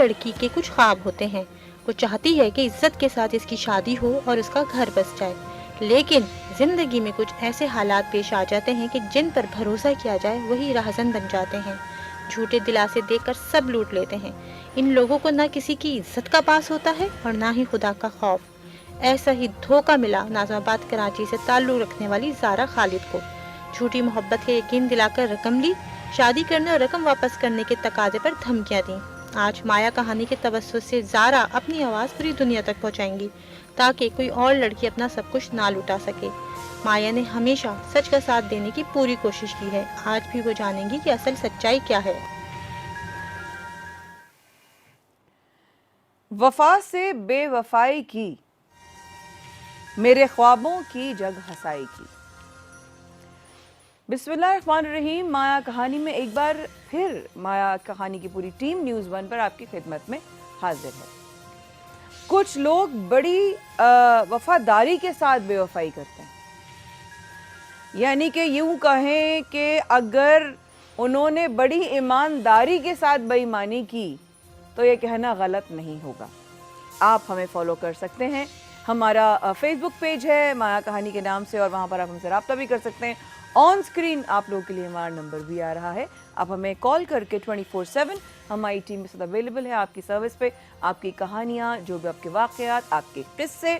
लड़की के कुछ ख्वाब होते हैं। वो चाहती है कि इज्जत के साथ इसकी शादी हो और उसका घर बस जाए, लेकिन जिंदगी में कुछ ऐसे हालात पेश आ जाते हैं कि जिन पर भरोसा किया जाए वही राहज़न बन जाते हैं। झूठे दिलासे देकर सब लूट लेते हैं। इन लोगों को ना किसी की इज्जत का पास होता है और ना ही खुदा का खौफ। ऐसा ही धोखा मिला नाज़िमाबाद कराची से ताल्लुक़ रखने वाली ज़ारा खालिद को। झूठी मोहब्बत के यकीन दिलाकर रकम ली, शादी करने और रकम वापस करने के तकाजे पर धमकियां दी। आज माया कहानी के तवज्जुह से ज़ारा अपनी आवाज़ पूरी दुनिया तक पहुंचाएंगी, ताकि कोई और लड़की अपना सब कुछ ना लुटा सके। माया ने हमेशा सच का साथ देने की पूरी कोशिश की है। आज भी वो जानेंगी कि असल सच्चाई क्या है। वफा से बेवफाई की, मेरे ख्वाबों की जग हसाई की। बिस्मिल्लाहिर्रहमानिर्रहीम। माया कहानी में एक बार फिर माया कहानी की पूरी टीम न्यूज़ 1 पर आपकी खिदमत में हाजिर है। कुछ लोग बड़ी वफादारी के साथ बेवफाई करते हैं, यानी कि यूं कहें कि अगर उन्होंने बड़ी ईमानदारी के साथ बेईमानी की तो ये कहना गलत नहीं होगा। आप हमें फॉलो कर सकते हैं, हमारा फेसबुक पेज है माया कहानी के नाम से, और वहाँ पर आप हमसे रब्ता भी कर सकते हैं। ऑन स्क्रीन आप लोगों के लिए हमारा नंबर भी आ रहा है, आप हमें कॉल करके 24/7 हमारी टीम के साथ अवेलेबल है आपकी सर्विस पे। आपकी कहानियाँ, जो भी आपके वाक़यात, आपके किस्से,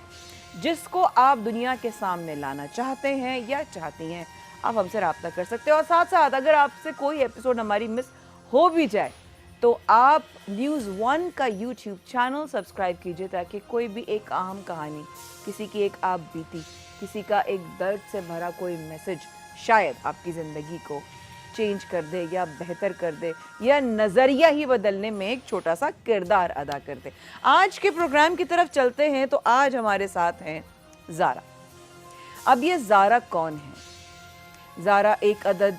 जिसको आप दुनिया के सामने लाना चाहते हैं या चाहती हैं, आप हमसे रब्ता कर सकते हैं। और साथ साथ अगर आपसे कोई एपिसोड हमारी मिस हो भी जाए तो आप न्यूज़ 1 का यूट्यूब चैनल सब्सक्राइब कीजिए, ताकि कोई भी एक अहम कहानी, किसी की एक आप बीती, किसी का एक दर्द से भरा कोई मैसेज शायद आपकी ज़िंदगी को चेंज कर दे या बेहतर कर दे या नज़रिया ही बदलने में एक छोटा सा किरदार अदा कर दे। आज के प्रोग्राम की तरफ चलते हैं तो आज हमारे साथ हैं ज़ारा। अब ये ज़ारा कौन है? ज़ारा एक अदद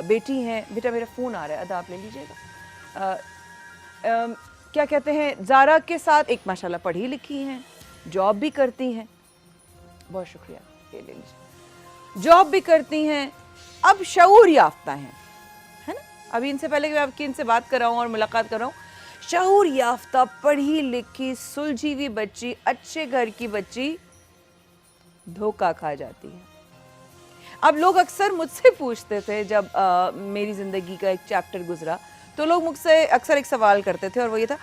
बेटी हैं। बेटा मेरा फ़ोन आ रहा है, अदा आप ले लीजिएगा। क्या कहते हैं, ज़ारा के साथ एक माशाल्लाह पढ़ी लिखी हैं, जॉब भी करती हैं। बहुत शुक्रिया, ये ले लीजिए। जॉब भी करती हैं, अब शऊर याफ्ता हैं, है ना। अभी इनसे पहले कि मैं आपकी इनसे बात कर रहा हूँ और मुलाकात कर रहा हूँ, शऊर याफ्ता, पढ़ी लिखी, सुलझी हुई बच्ची, अच्छे घर की बच्ची धोखा खा जाती है। अब लोग अक्सर मुझसे पूछते थे, जब मेरी ज़िंदगी का एक चैप्टर गुजरा, तो लोग मुझसे अक्सर एक सवाल करते थे, और वो ये था,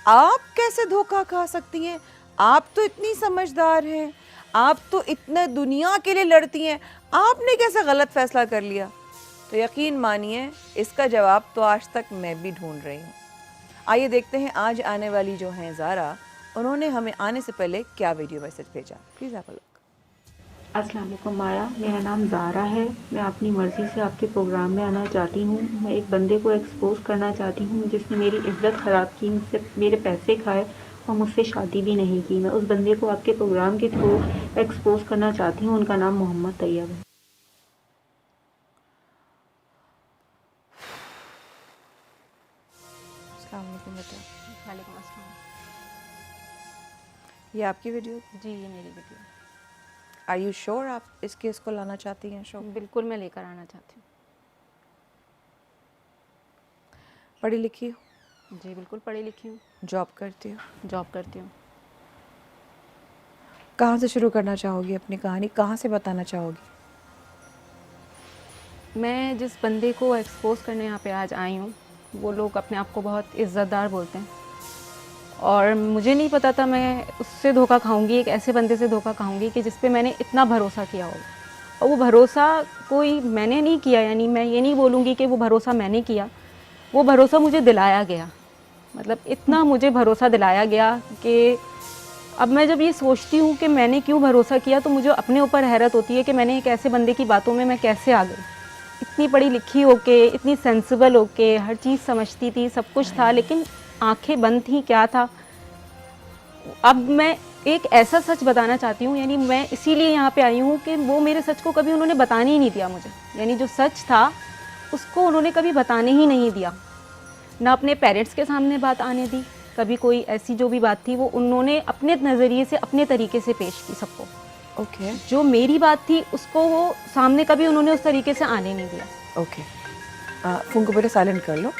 आप कैसे धोखा खा सकती हैं? आप तो इतनी समझदार हैं, आप तो इतने दुनिया के लिए लड़ती हैं, आपने कैसे गलत फैसला कर लिया? तो यकीन मानिए इसका जवाब तो आज तक मैं भी ढूंढ रही हूँ। आइए देखते हैं आज आने वाली जो हैं ज़ारा, उन्होंने हमें आने से पहले क्या वीडियो मैसेज भेजा। प्लीज़ आप लोग। अस्सलाम वालेकुम माया, मेरा नाम ज़ारा है। मैं अपनी मर्ज़ी से आपके प्रोग्राम में आना चाहती हूँ। मैं एक बंदे को एक्सपोज करना चाहती हूँ जिसने मेरी इज्जत ख़राब की, मुझसे मेरे पैसे खाए और मुझसे शादी भी नहीं की। मैं उस बंदे को आपके प्रोग्राम के थ्रू एक्सपोज करना चाहती हूँ। उनका नाम मोहम्मद तैयब है। अस्सलाम वालेकुम बेटा। वालेकुम अस्सलाम। ये आपकी वीडियो? जी, ये मेरी वीडियो। आर यू श्योर आप इस केस को लाना चाहती हैं शो? बिल्कुल, मैं लेकर आना चाहती हूँ। पढ़ी लिखी हो? जी बिल्कुल, पढ़ी लिखी हूँ। जॉब करती हो? जॉब करती हूँ। कहाँ से शुरू करना चाहोगी अपनी कहानी, कहाँ से बताना चाहोगी? मैं जिस बंदे को एक्सपोज करने यहाँ पे आज आई हूँ, वो लोग अपने आप को बहुत इज़्ज़तदार बोलते हैं, और मुझे नहीं पता था मैं उससे धोखा खाऊंगी, एक ऐसे बंदे से धोखा खाऊंगी कि जिस पे मैंने इतना भरोसा किया होगा। और वो भरोसा कोई मैंने नहीं किया, यानी मैं ये नहीं बोलूँगी कि वो भरोसा मैंने किया, वो भरोसा मुझे दिलाया गया। मतलब इतना मुझे भरोसा दिलाया गया कि अब मैं जब ये सोचती हूँ कि मैंने क्यों भरोसा किया, तो मुझे अपने ऊपर हैरत होती है कि मैंने एक ऐसे बंदे की बातों में मैं कैसे आ गई। इतनी पढ़ी लिखी होके, इतनी सेंसिबल होके, हर चीज़ समझती थी, सब कुछ था, लेकिन आंखें बंद थी। क्या था? अब मैं एक ऐसा सच बताना चाहती हूँ, यानी मैं इसीलिए यहाँ पे आई हूँ कि वो मेरे सच को कभी उन्होंने बताने ही नहीं दिया मुझे। यानी जो सच था उसको उन्होंने कभी बताने ही नहीं दिया, ना अपने पेरेंट्स के सामने बात आने दी। कभी कोई ऐसी जो भी बात थी वो उन्होंने अपने नज़रिए से, अपने तरीके से पेश की सबको। ओके। जो मेरी बात थी उसको वो सामने कभी उन्होंने उस तरीके से आने नहीं दिया। ओके। फ़ोन को बेटा साइलेंट कर लो,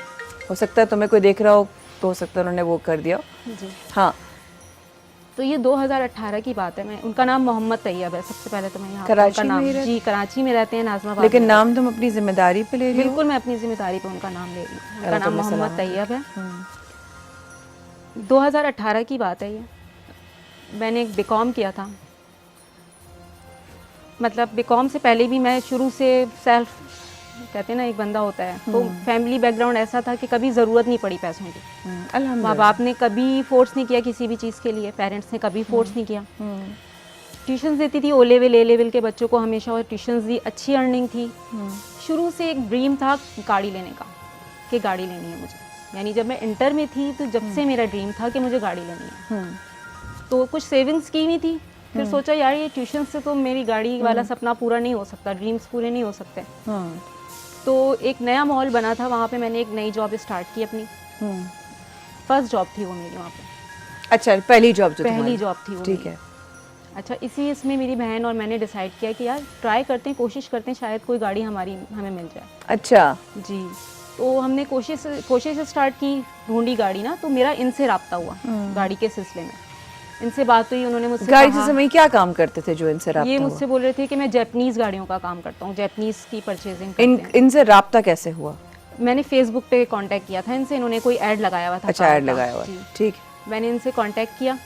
हो सकता है तुम्हें कोई देख रहा हो तो हो सकता है उन्होंने वो कर दिया। जी। हाँ, तो ये 2018 की बात है। मैं उनका नाम मोहम्मद तैयब है। सबसे पहले तो मैं यहाँ पे कराची उनका नाम, में ही रहते? जी कराची में रहते हैं, नाज़माबाद लेकिन में नाम तुम अपनी जिम्मेदारी पे ले रही हो? बिल्कुल मैं अपनी जिम्मेदारी पे उनका नाम ले रही हूँ। उनका अल्लाह नाम तुम्हें मोहम्मद सलामत तैयब है। रखे। 2018 की बात है ये। मैंने एक बीकॉम किया था। मतलब बीकॉम से पहले भी मैं शुरू से सेल्फ, कहते हैं ना एक बंदा होता है, तो फैमिली बैकग्राउंड ऐसा था कि कभी ज़रूरत नहीं पड़ी पैसों की। माँ अल्हम्दुलिल्लाह। बाप ने कभी फोर्स नहीं किया किसी भी चीज़ के लिए, पेरेंट्स ने कभी फोर्स नहीं किया। ट्यूशन्स देती थी, ओ लेवल ए लेवल के बच्चों को हमेशा, और ट्यूशन्स दी, अच्छी अर्निंग थी। शुरू से एक ड्रीम था गाड़ी लेने का, कि गाड़ी लेनी है मुझे। यानी जब मैं इंटर में थी तो जब से मेरा ड्रीम था कि मुझे गाड़ी लेनी है। तो कुछ सेविंग्स की हुई थी, फिर सोचा यार ये ट्यूशन से तो मेरी गाड़ी वाला सपना पूरा नहीं हो सकता, ड्रीम्स पूरे नहीं हो सकते। तो एक नया माहौल बना था वहाँ पे, मैंने एक नई जॉब स्टार्ट की अपनी। फर्स्ट जॉब थी वो मेरी वहाँ पे। अच्छा, पहली जॉब जो पहली जॉब थी वो ठीक मेरी। है। अच्छा, इसी इसमें मेरी बहन और मैंने डिसाइड किया कि यार ट्राई करते हैं, कोशिश करते हैं, शायद कोई गाड़ी हमें मिल जाए। अच्छा जी। तो हमने कोशिश स्टार्ट की, ढूंढी गाड़ी ना। तो मेरा इनसे राब्ता हुआ गाड़ी के सिलसिले में। इनसे बात हुई, उन्होंने मुझसे गाड़ी कहा, से समय क्या काम करते थे जो इनसे राब्ता ये हुआ? मुझसे बोल रहे थे कि मैं जापानीज़ गाड़ियों का काम करता हूँ, जापानीज़ की परचेजिंग करते हैं। इनसे राब्ता कैसे हुआ? मैंने फेसबुक पे कांटेक्ट किया था इनसे, इन्होंने कोई ऐड लगाया हुआ था। अच्छा, कार ऐड का। लगाया हुआ, जी। ठीक। मैंने इनसे कांटेक्ट किया।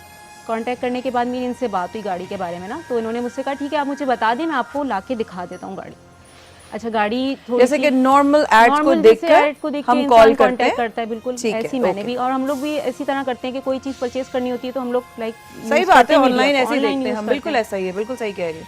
कांटेक्ट करने के बाद मेरी इनसे बात हुई गाड़ी के बारे में ना। तो इन्होंने मुझसे कहा ठीक है आप मुझे बता दें, मैं आपको लाके दिखा देता हूँ गाड़ी। अच्छा, गाड़ी थोड़ी जैसे कि नॉर्मल ऐड को देखकर हम कॉल करते हैं, करता है, बिल्कुल ठीक है, ऐसी मैंने ओके। भी, और हम लोग भी इसी तरह करते हैं कि कोई चीज़ परचेज करनी होती है तो हम लोग लाइक सही बात है, ऑनलाइन ऐसे ही देखते हैं हम, बिल्कुल ऐसा ही है, बिल्कुल सही कह रही है।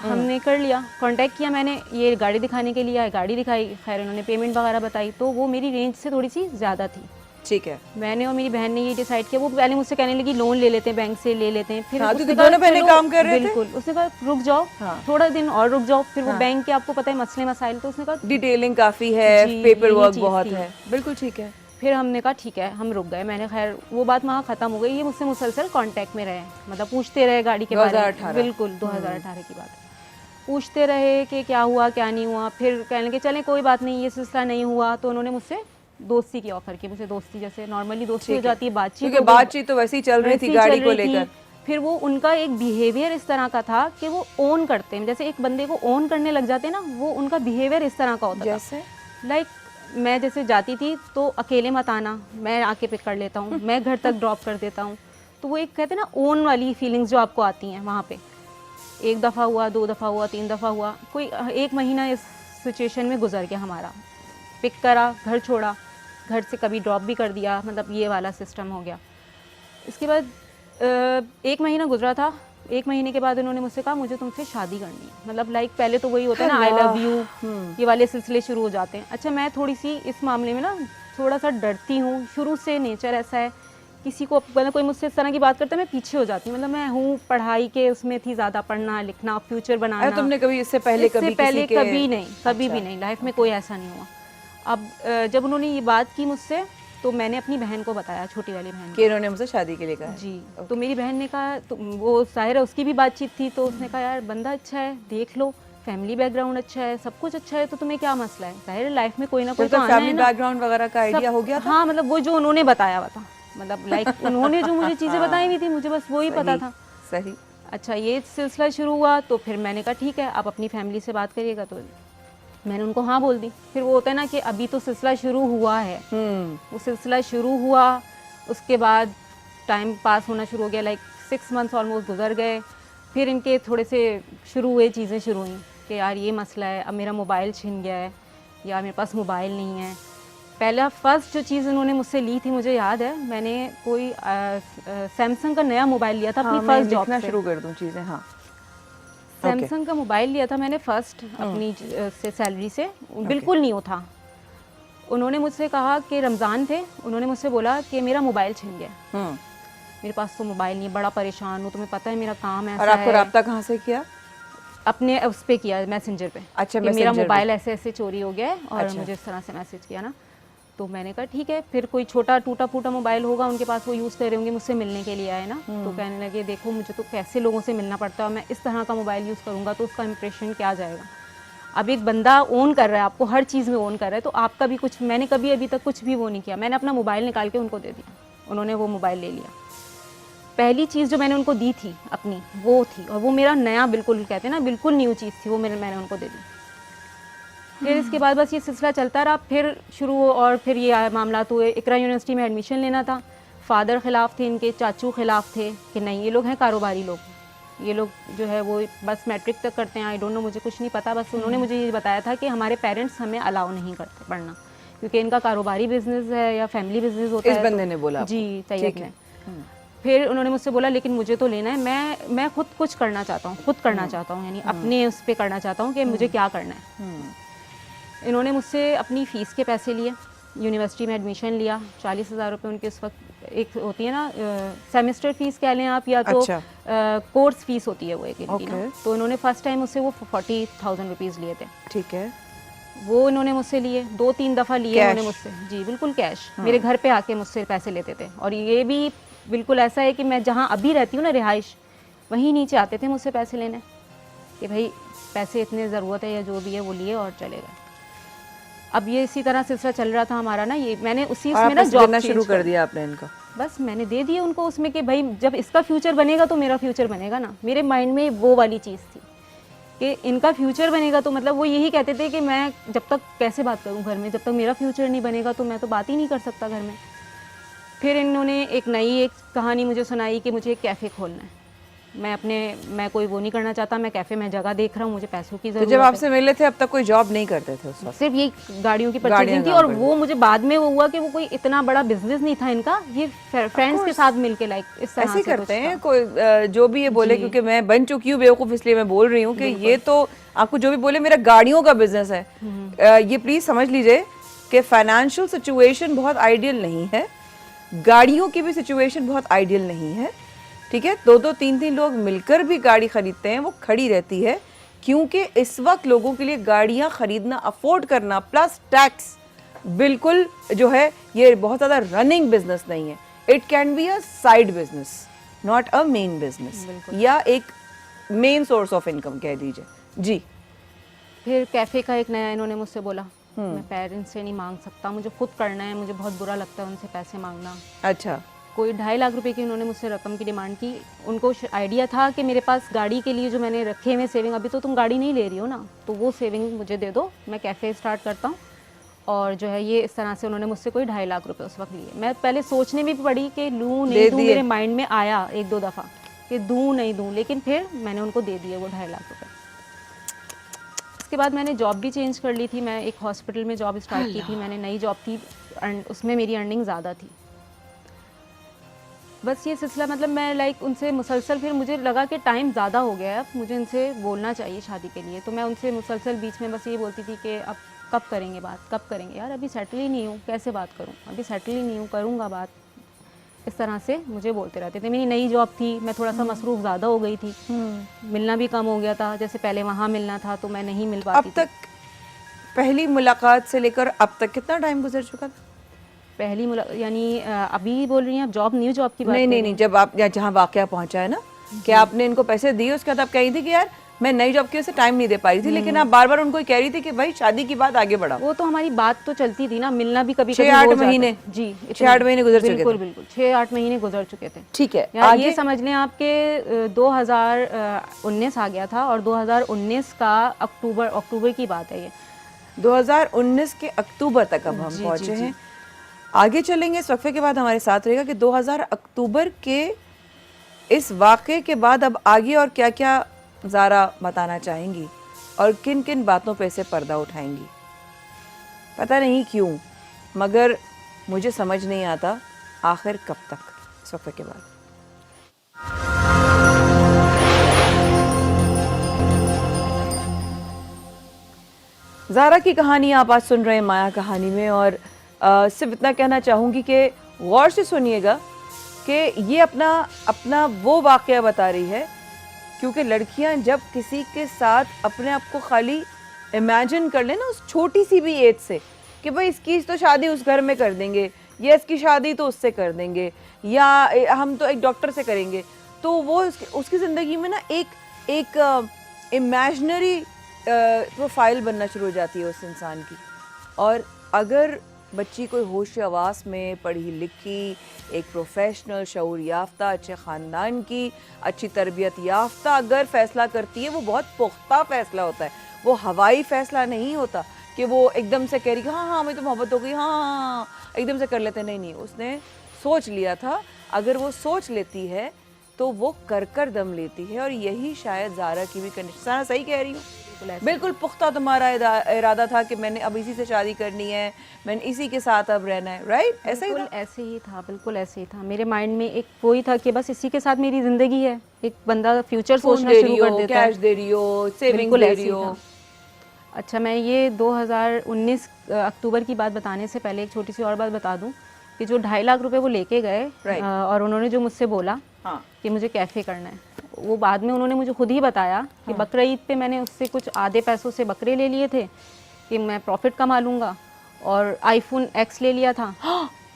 हमने कर लिया, कांटेक्ट किया मैंने, ये गाड़ी दिखाने के लिए आए, गाड़ी दिखाई, खैर उन्होंने पेमेंट वगैरह बताई, तो वो मेरी रेंज से थोड़ी सी ज़्यादा थी। ठीक है। मैंने और मेरी बहन ने ये डिसाइड किया, वो पहले मुझसे कहने लगी लोन ले लेते हैं, बैंक से ले लेते हैं। फिर हाँ, उसने क्योंकि कहा, दोनों बहनें चलो, काम कर रहे थे। बिल्कुल। उसने कहा रुक जाओ, हाँ। थोड़ा दिन और रुक जाओ। फिर वो हाँ। बैंक के आपको पता है मसले मसाइल, तो उसने कहा डिटेलिंग काफी है, जी, पेपर यही वर्क चीज़ बहुत थी। है, बिल्कुल ठीक है। फिर हमने कहा ठीक है, हम रुक गए। मैंने खैर वो बात वहाँ ख़त्म हो गई। ये मुझसे मुसलसल कांटेक्ट में रहे, मतलब पूछते रहे गाड़ी के बारे में। 2018 बिल्कुल 2018 की बात। पूछते रहे कि क्या हुआ क्या नहीं हुआ। फिर कहने लगे चलें कोई बात नहीं, ये सिलसिला नहीं हुआ। तो उन्होंने मुझसे दोस्ती की ऑफर की, मुझे दोस्ती जैसे नॉर्मली दोस्ती हो जाती है, बातचीत, क्योंकि बातचीत तो वैसे ही चल रही थी गाड़ी को लेकर। फिर वो उनका एक बिहेवियर इस तरह का था कि वो ओन करते हैं, जैसे एक बंदे को ओन करने लग जाते हैं ना, वो उनका बिहेवियर इस तरह का होता जैसे लाइक मैं जैसे जाती थी तो अकेले मत आना, मैं आके पिक कर लेता हूँ, मैं घर तक ड्रॉप कर देता हूँ। तो वो एक कहते हैं ना ओन वाली फीलिंग्स जो आपको आती हैं वहाँ पे। एक दफ़ा हुआ, 2 दफ़ा हुआ, 3 दफ़ा हुआ, कोई 1 महीना इस सिचुएशन में गुजर गया हमारा। पिक करा, घर छोड़ा, घर से कभी ड्रॉप भी कर दिया, मतलब ये वाला सिस्टम हो गया। इसके बाद 1 महीना गुजरा था। 1 महीने के बाद उन्होंने मुझसे कहा मुझे तुमसे शादी करनी है। मतलब लाइक पहले तो वही होता है ना, आई लव यू, ये वाले सिलसिले शुरू हो जाते हैं। अच्छा, मैं थोड़ी सी इस मामले में ना थोड़ा सा डरती हूँ, शुरू से नेचर ऐसा है। किसी को मतलब कोई मुझसे इस तरह की बात करता है मैं पीछे हो जाती हूँ। मतलब मैं हूँ पढ़ाई के उसमें थी ज़्यादा, पढ़ना लिखना, फ्यूचर बनाना। तुमने कभी इससे पहले कभी पहले किसी के... कभी नहीं, कभी भी नहीं, लाइफ में कोई ऐसा नहीं हुआ। अब जब उन्होंने ये बात की मुझसे तो मैंने अपनी बहन को बताया, छोटी वाली बहन कि उन्होंने मुझसे शादी के लिए कहा। जी। तो मेरी बहन ने कहा, तो वो जाहिर है उसकी भी बातचीत थी, तो उसने कहा यार बंदा अच्छा है, देख लो, फैमिली बैकग्राउंड अच्छा है, सब कुछ अच्छा है, तो तुम्हें क्या मसला है, जाहिर है लाइफ में कोई ना कोई तो आना है ना। फैमिली बैकग्राउंड वगैरह का आइडिया हो गया था? हाँ, मतलब वो जो उन्होंने बताया हुआ था, मतलब लाइक उन्होंने जो मुझे चीज़ें बताई हुई थी, मुझे बस वही पता था। सही। अच्छा, ये सिलसिला शुरू हुआ तो फिर मैंने कहा ठीक है आप अपनी फैमिली से बात करिएगा। तो मैंने उनको हाँ बोल दी। फिर वो होता है ना कि अभी तो सिलसिला शुरू हुआ है, वो सिलसिला शुरू हुआ, उसके बाद टाइम पास होना शुरू हो गया, लाइक 6 मंथ्स ऑलमोस्ट गुजर गए। फिर इनके थोड़े से शुरू हुए, चीज़ें शुरू हुई कि यार ये मसला है, अब मेरा मोबाइल छिन गया है या मेरे पास मोबाइल नहीं है। पहला फर्स्ट जो चीज़ उन्होंने मुझसे ली थी, मुझे याद है, मैंने कोई सैमसंग का नया मोबाइल लिया था अपनी फर्स्ट जॉब से। शुरू कर दूं चीज़ें। हाँ, सैमसंग का मोबाइल लिया था मैंने फर्स्ट अपनी से सैलरी से, बिल्कुल न्यू था। उन्होंने मुझसे कहा कि रमज़ान थे, उन्होंने मुझसे बोला कि मेरा मोबाइल छिन गया, मेरे पास तो मोबाइल नहीं है, बड़ा परेशान हूँ, तुम्हें पता है मेरा काम ऐसा है। और आपको राब्ता कहाँ से किया? अपने उस पे किया, मैसेंजर पे। अच्छा, मेरा मोबाइल ऐसे ऐसे चोरी हो गया है और अच्छा। मुझे इस तरह से मैसेज किया ना। तो मैंने कहा ठीक है, फिर कोई छोटा टूटा फूटा मोबाइल होगा उनके पास, वो यूज़ कर रहे होंगे, मुझसे मिलने के लिए आए ना। तो कहने लगे देखो मुझे तो कैसे लोगों से मिलना पड़ता है, मैं इस तरह का मोबाइल यूज़ करूँगा तो उसका इम्प्रेशन क्या जाएगा। अब एक बंदा ओन कर रहा है, आपको हर चीज़ में ओन कर रहा है, तो आपका भी कुछ, मैंने कभी अभी तक कुछ भी वो नहीं किया। मैंने अपना मोबाइल निकाल के उनको दे दिया, उन्होंने वो मोबाइल ले लिया। पहली चीज़ जो मैंने उनको दी थी अपनी, वो थी, और वो मेरा नया, बिल्कुल कहते हैं ना बिल्कुल न्यू चीज़ थी, वो मैंने उनको दे दी। फिर इसके बाद बस ये सिलसिला चलता रहा, फिर शुरू और फिर ये मामला हुए। इकरा यूनिवर्सिटी में एडमिशन लेना था, फादर ख़िलाफ़ थे, इनके चाचू ख़िलाफ़ थे कि नहीं ये लोग हैं कारोबारी लोग, ये लोग जो है वो बस मैट्रिक तक करते हैं, आई डोंट नो, मुझे कुछ नहीं पता। बस उन्होंने मुझे ये बताया था कि हमारे पेरेंट्स हमें अलाउ नहीं करते पढ़ना, क्योंकि इनका कारोबारी बिजनेस है या फैमिली बिजनेस होता है। इस बंदे ने बोला जी, तैयब ने। फिर उन्होंने मुझसे बोला लेकिन मुझे तो लेना है, मैं खुद कुछ करना चाहता हूँ, खुद करना चाहता हूँ, यानी अपने उस पर करना चाहता हूँ कि मुझे क्या करना है। इन्होंने मुझसे अपनी फ़ीस के पैसे लिए, यूनिवर्सिटी में एडमिशन लिया, 40,000 रुपये उनके उस वक्त एक होती है ना सेमेस्टर फ़ीस कह लें आप, या तो अच्छा। कोर्स फ़ीस होती है वो एक इनकी ना। Okay. तो इन्होंने फ़र्स्ट टाइम मुझसे वो 40,000 रुपीज़ लिए थे। ठीक है। वो इन्होंने मुझसे लिए, 2-3 दफ़ा लिए कैश? उन्होंने मुझसे, जी बिल्कुल कैश। मेरे घर पे आके मुझसे पैसे लेते थे, और ये भी बिल्कुल ऐसा है कि मैं जहाँ अभी रहती हूँ ना रिहाइश, वहीं नीचे आते थे मुझसे पैसे लेने कि भाई पैसे इतने ज़रूरत है या जो भी है वो लिए और चले गए। अब ये इसी तरह सिलसिला चल रहा था हमारा ना, ये मैंने उसी और उसमें ना आपने जॉब देना शुरू कर दिया आपने इनको? बस मैंने दे दिए उनको उसमें कि भाई जब इसका फ्यूचर बनेगा तो मेरा फ्यूचर बनेगा ना। मेरे माइंड में वो वाली चीज़ थी कि इनका फ्यूचर बनेगा, तो मतलब वो यही कहते थे कि मैं जब तक कैसे बात करूं घर में, जब तक मेरा फ्यूचर नहीं बनेगा तो मैं तो बात ही नहीं कर सकता घर में। फिर इन्होंने एक नई कहानी मुझे सुनाई कि मुझे एक कैफ़े खोलना है। मैं कोई वो नहीं करना चाहता, मैं कैफ़े में जगह देख रहा हूँ, मुझे पैसों की तो ज़रूरत जब है। आपसे मिले थे अब तक कोई जॉब नहीं करते थे उस वक्त? सिर्फ ये गाड़ियों की परचेजिंग थी, और वो मुझे बाद में वो हुआ कि वो कोई इतना बड़ा बिजनेस नहीं था इनका, ये फ्रेंड्स के साथ मिलके लाइक इस तरह ऐसे ही से करते कुछ हैं था। कोई जो भी ये बोले, क्योंकि मैं बन चुकी हूँ बेवकूफ़, इसलिए मैं बोल रही हूँ कि ये तो आपको जो भी बोले मेरा गाड़ियों का बिजनेस है, ये प्लीज समझ लीजिए कि फाइनेंशियल सिचुएशन बहुत आइडियल नहीं है, गाड़ियों की भी सिचुएशन बहुत आइडियल नहीं है। ठीक है, 2-2 3-3 लोग मिलकर भी गाड़ी खरीदते हैं, वो खड़ी रहती है, क्योंकि इस वक्त लोगों के लिए गाड़ियाँ खरीदना, अफोर्ड करना प्लस टैक्स, बिल्कुल जो है ये बहुत ज़्यादा रनिंग बिजनेस नहीं है। It can be a side business, not a main business, या एक मेन सोर्स ऑफ इनकम कह दीजिए। जी। फिर कैफ़े का एक नया इन्होंने मुझसे बोला, मैं पेरेंट्स से नहीं मांग सकता, मुझे खुद करना है, मुझे बहुत बुरा लगता है उनसे पैसे मांगना। अच्छा। कोई 2.5 लाख रुपए की उन्होंने मुझसे रकम की डिमांड की। उनको आइडिया था कि मेरे पास गाड़ी के लिए जो मैंने रखे हुए सेविंग, अभी तो तुम गाड़ी नहीं ले रही हो ना, तो वो सेविंग मुझे दे दो, मैं कैफ़े स्टार्ट करता हूँ। और जो है ये इस तरह से उन्होंने मुझसे कोई 2.5 लाख रुपए उस वक्त लिए। मैं पहले सोचने में भी पड़ी कि लूँ नहीं दूँ, मेरे माइंड में आया 1-2 दफ़ा कि दूँ नहीं दूँ, लेकिन फिर मैंने उनको दे दिए वो 2.5 लाख रुपए। इसके बाद मैंने जॉब भी चेंज कर ली थी, मैं एक हॉस्पिटल में जॉब स्टार्ट की थी, मैंने नई जॉब थी, उसमें मेरी अर्निंग ज़्यादा थी। बस ये सिलसिला, मतलब मैं लाइक उनसे मुसलसल, फिर मुझे लगा कि टाइम ज़्यादा हो गया है, अब मुझे इनसे बोलना चाहिए शादी के लिए, तो मैं उनसे मुसलसल बीच में बस ये बोलती थी कि अब कब करेंगे बात, कब करेंगे यार, अभी सेटल ही नहीं हूँ, कैसे बात करूँ, अभी सेटल ही नहीं हूँ, करूँगा बात। इस तरह से मुझे बोलते रहते थे। मेरी नई जॉब थी, मैं थोड़ा सा मसरूफ़ ज़्यादा हो गई थी, मिलना भी कम हो गया था, जैसे पहले वहाँ मिलना था तो मैं नहीं मिल पाती। अब तक पहली मुलाकात से लेकर अब तक कितना टाइम गुजर चुका था? पहली यानी अभी बोल रही हैं आप जॉब, न्यू जॉब की बात? नहीं, जब आप जहाँ वाकया पहुंचा है ना, कि आपने इनको पैसे दिए, उसके बाद आप कही थी कि यार मैं नई जॉब की वजह से टाइम नहीं दे पा रही थी, लेकिन आप बार बार उनको कह रही थी कि भाई शादी की बात आगे बढ़ाओ। वो तो हमारी बात तो चलती थी ना, मिलना भी कभी 6-8 महीने, जी 6-8 महीने गुजर चुके थे। बिल्कुल 6-8 महीने गुजर चुके थे। ठीक है, यार ये समझ लें आपके 2019 आ गया था, और 2019 का अक्टूबर की बात है ये, 2019 के अक्टूबर तक अब हम पहुंचे हैं। आगे चलेंगे, इस वक्फे के बाद हमारे साथ रहेगा कि 2000 अक्टूबर के इस वाक़े के बाद अब आगे और क्या क्या ज़ारा बताना चाहेंगी और किन किन बातों पे से पर्दा उठाएंगी। पता नहीं क्यों, मगर मुझे समझ नहीं आता आखिर कब तक। इस वक्फे के बाद ज़ारा की कहानी आप आज सुन रहे हैं माया कहानी में, और सिर्फ इतना कहना चाहूँगी कि गौर से सुनिएगा कि ये अपना वो वाक़या बता रही है, क्योंकि लड़कियां जब किसी के साथ अपने आप को खाली इमेजिन कर लें ना, उस छोटी सी भी एज से, कि भाई इसकी तो शादी उस घर में कर देंगे, या इसकी शादी तो उससे कर देंगे, या हम तो एक डॉक्टर से करेंगे, तो वो उसकी ज़िंदगी में ना एक इमेजिनरी प्रोफाइल बनना शुरू हो जाती है उस इंसान की। और अगर बच्ची कोई होश हवास में पढ़ी लिखी, एक प्रोफेशनल, शऊर याफ्ता, अच्छे ख़ानदान की, अच्छी तरबियत याफ्ता अगर फ़ैसला करती है, वो बहुत पुख्ता फ़ैसला होता है। वो हवाई फ़ैसला नहीं होता कि वो एकदम से कह रही कि हाँ हाँ हमें तो मोहब्बत हो गई, हाँ हाँ हाँ, एकदम से कर लेते। नहीं, उसने सोच लिया था। अगर वो सोच लेती है तो वो कर दम लेती है। और यही शायद ज़ारा की भी कंडीशन। सही कह रही हूँ? बिल्कुल पुख्ता तुम्हारा इरादा था कि मैंने अब इसी से शादी करनी है, मैंने इसी के साथ अब रहना है, राइट? ऐसा ही था? ऐसे ही था, बिल्कुल ऐसे ही था। मेरे माइंड में एक वही था कि बस इसी के साथ मेरी ज़िंदगी है। एक बंदा फ्यूचर सोचना शुरू कर देता है, कैश दे रही हो, सेविंग बिल्कुल दे ऐसे रही ही हो। था। अच्छा, मैं ये 2019 अक्टूबर की बात बताने से पहले एक छोटी सी और बात बता दूं कि जो 2.5 लाख रुपए वो लेके गए और उन्होंने जो मुझसे बोला कि मुझे कैफ़े करना है, वो बाद में उन्होंने मुझे खुद ही बताया कि बकरा ईद पे मैंने उससे कुछ आधे पैसों से बकरे ले लिए थे कि मैं प्रॉफिट कमा लूँगा, और आईफोन एक्स ले लिया था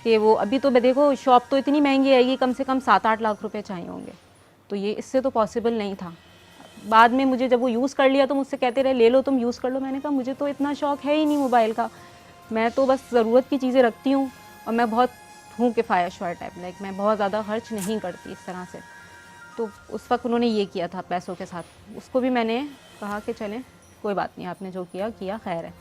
कि वो अभी तो देखो शॉप तो इतनी महंगी आएगी, कम से कम 7-8 लाख रुपए चाहिए होंगे, तो ये इससे तो पॉसिबल नहीं था। बाद में मुझे जब वो यूज़ कर लिया तो मुझसे कहते रहे ले लो तुम यूज़ कर लो। मैंने कहा मुझे तो इतना शौक है ही नहीं मोबाइल का, मैं तो बस ज़रूरत की चीज़ें रखती हूँ और मैं बहुत हूँ किफ़ाया श्योर टाइप, लाइक मैं बहुत ज़्यादा खर्च नहीं करती इस तरह से। तो उस वक्त उन्होंने ये किया था पैसों के साथ। उसको भी मैंने कहा कि चलें कोई बात नहीं, आपने जो किया खैर है,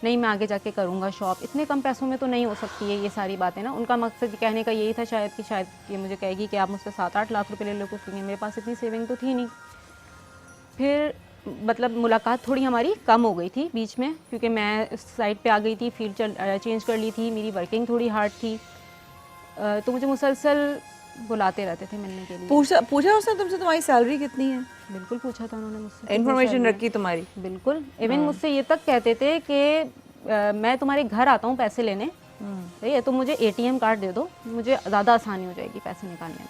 नहीं मैं आगे जाके करूँगा शॉप, इतने कम पैसों में तो नहीं हो सकती है ये सारी बातें ना। उनका मकसद कहने का यही था शायद कि शायद ये मुझे कहेगी कि आप मुझसे 7-8 लाख रुपए ले लो कुछ, मेरे पास इतनी सेविंग तो थी नहीं। फिर मतलब मुलाकात थोड़ी हमारी कम हो गई थी बीच में, क्योंकि मैं इस साइड पे आ गई थी, फील्ड चेंज कर ली थी, मेरी वर्किंग थोड़ी हार्ड थी, तो मुझे मुसलसल बुलाते रहते थे मिलने के लिए। पूछा उसने तुमसे तुम्हारी सैलरी कितनी है? बिल्कुल पूछा था उन्होंने मुझसे, इन्फॉर्मेशन रखी तुम्हारी? बिल्कुल। इवन मुझसे ये तक कहते थे कि मैं तुम्हारे घर आता हूँ पैसे लेने, सही है, तो मुझे एटीएम कार्ड दे दो, मुझे ज़्यादा आसानी हो जाएगी पैसे निकालने में,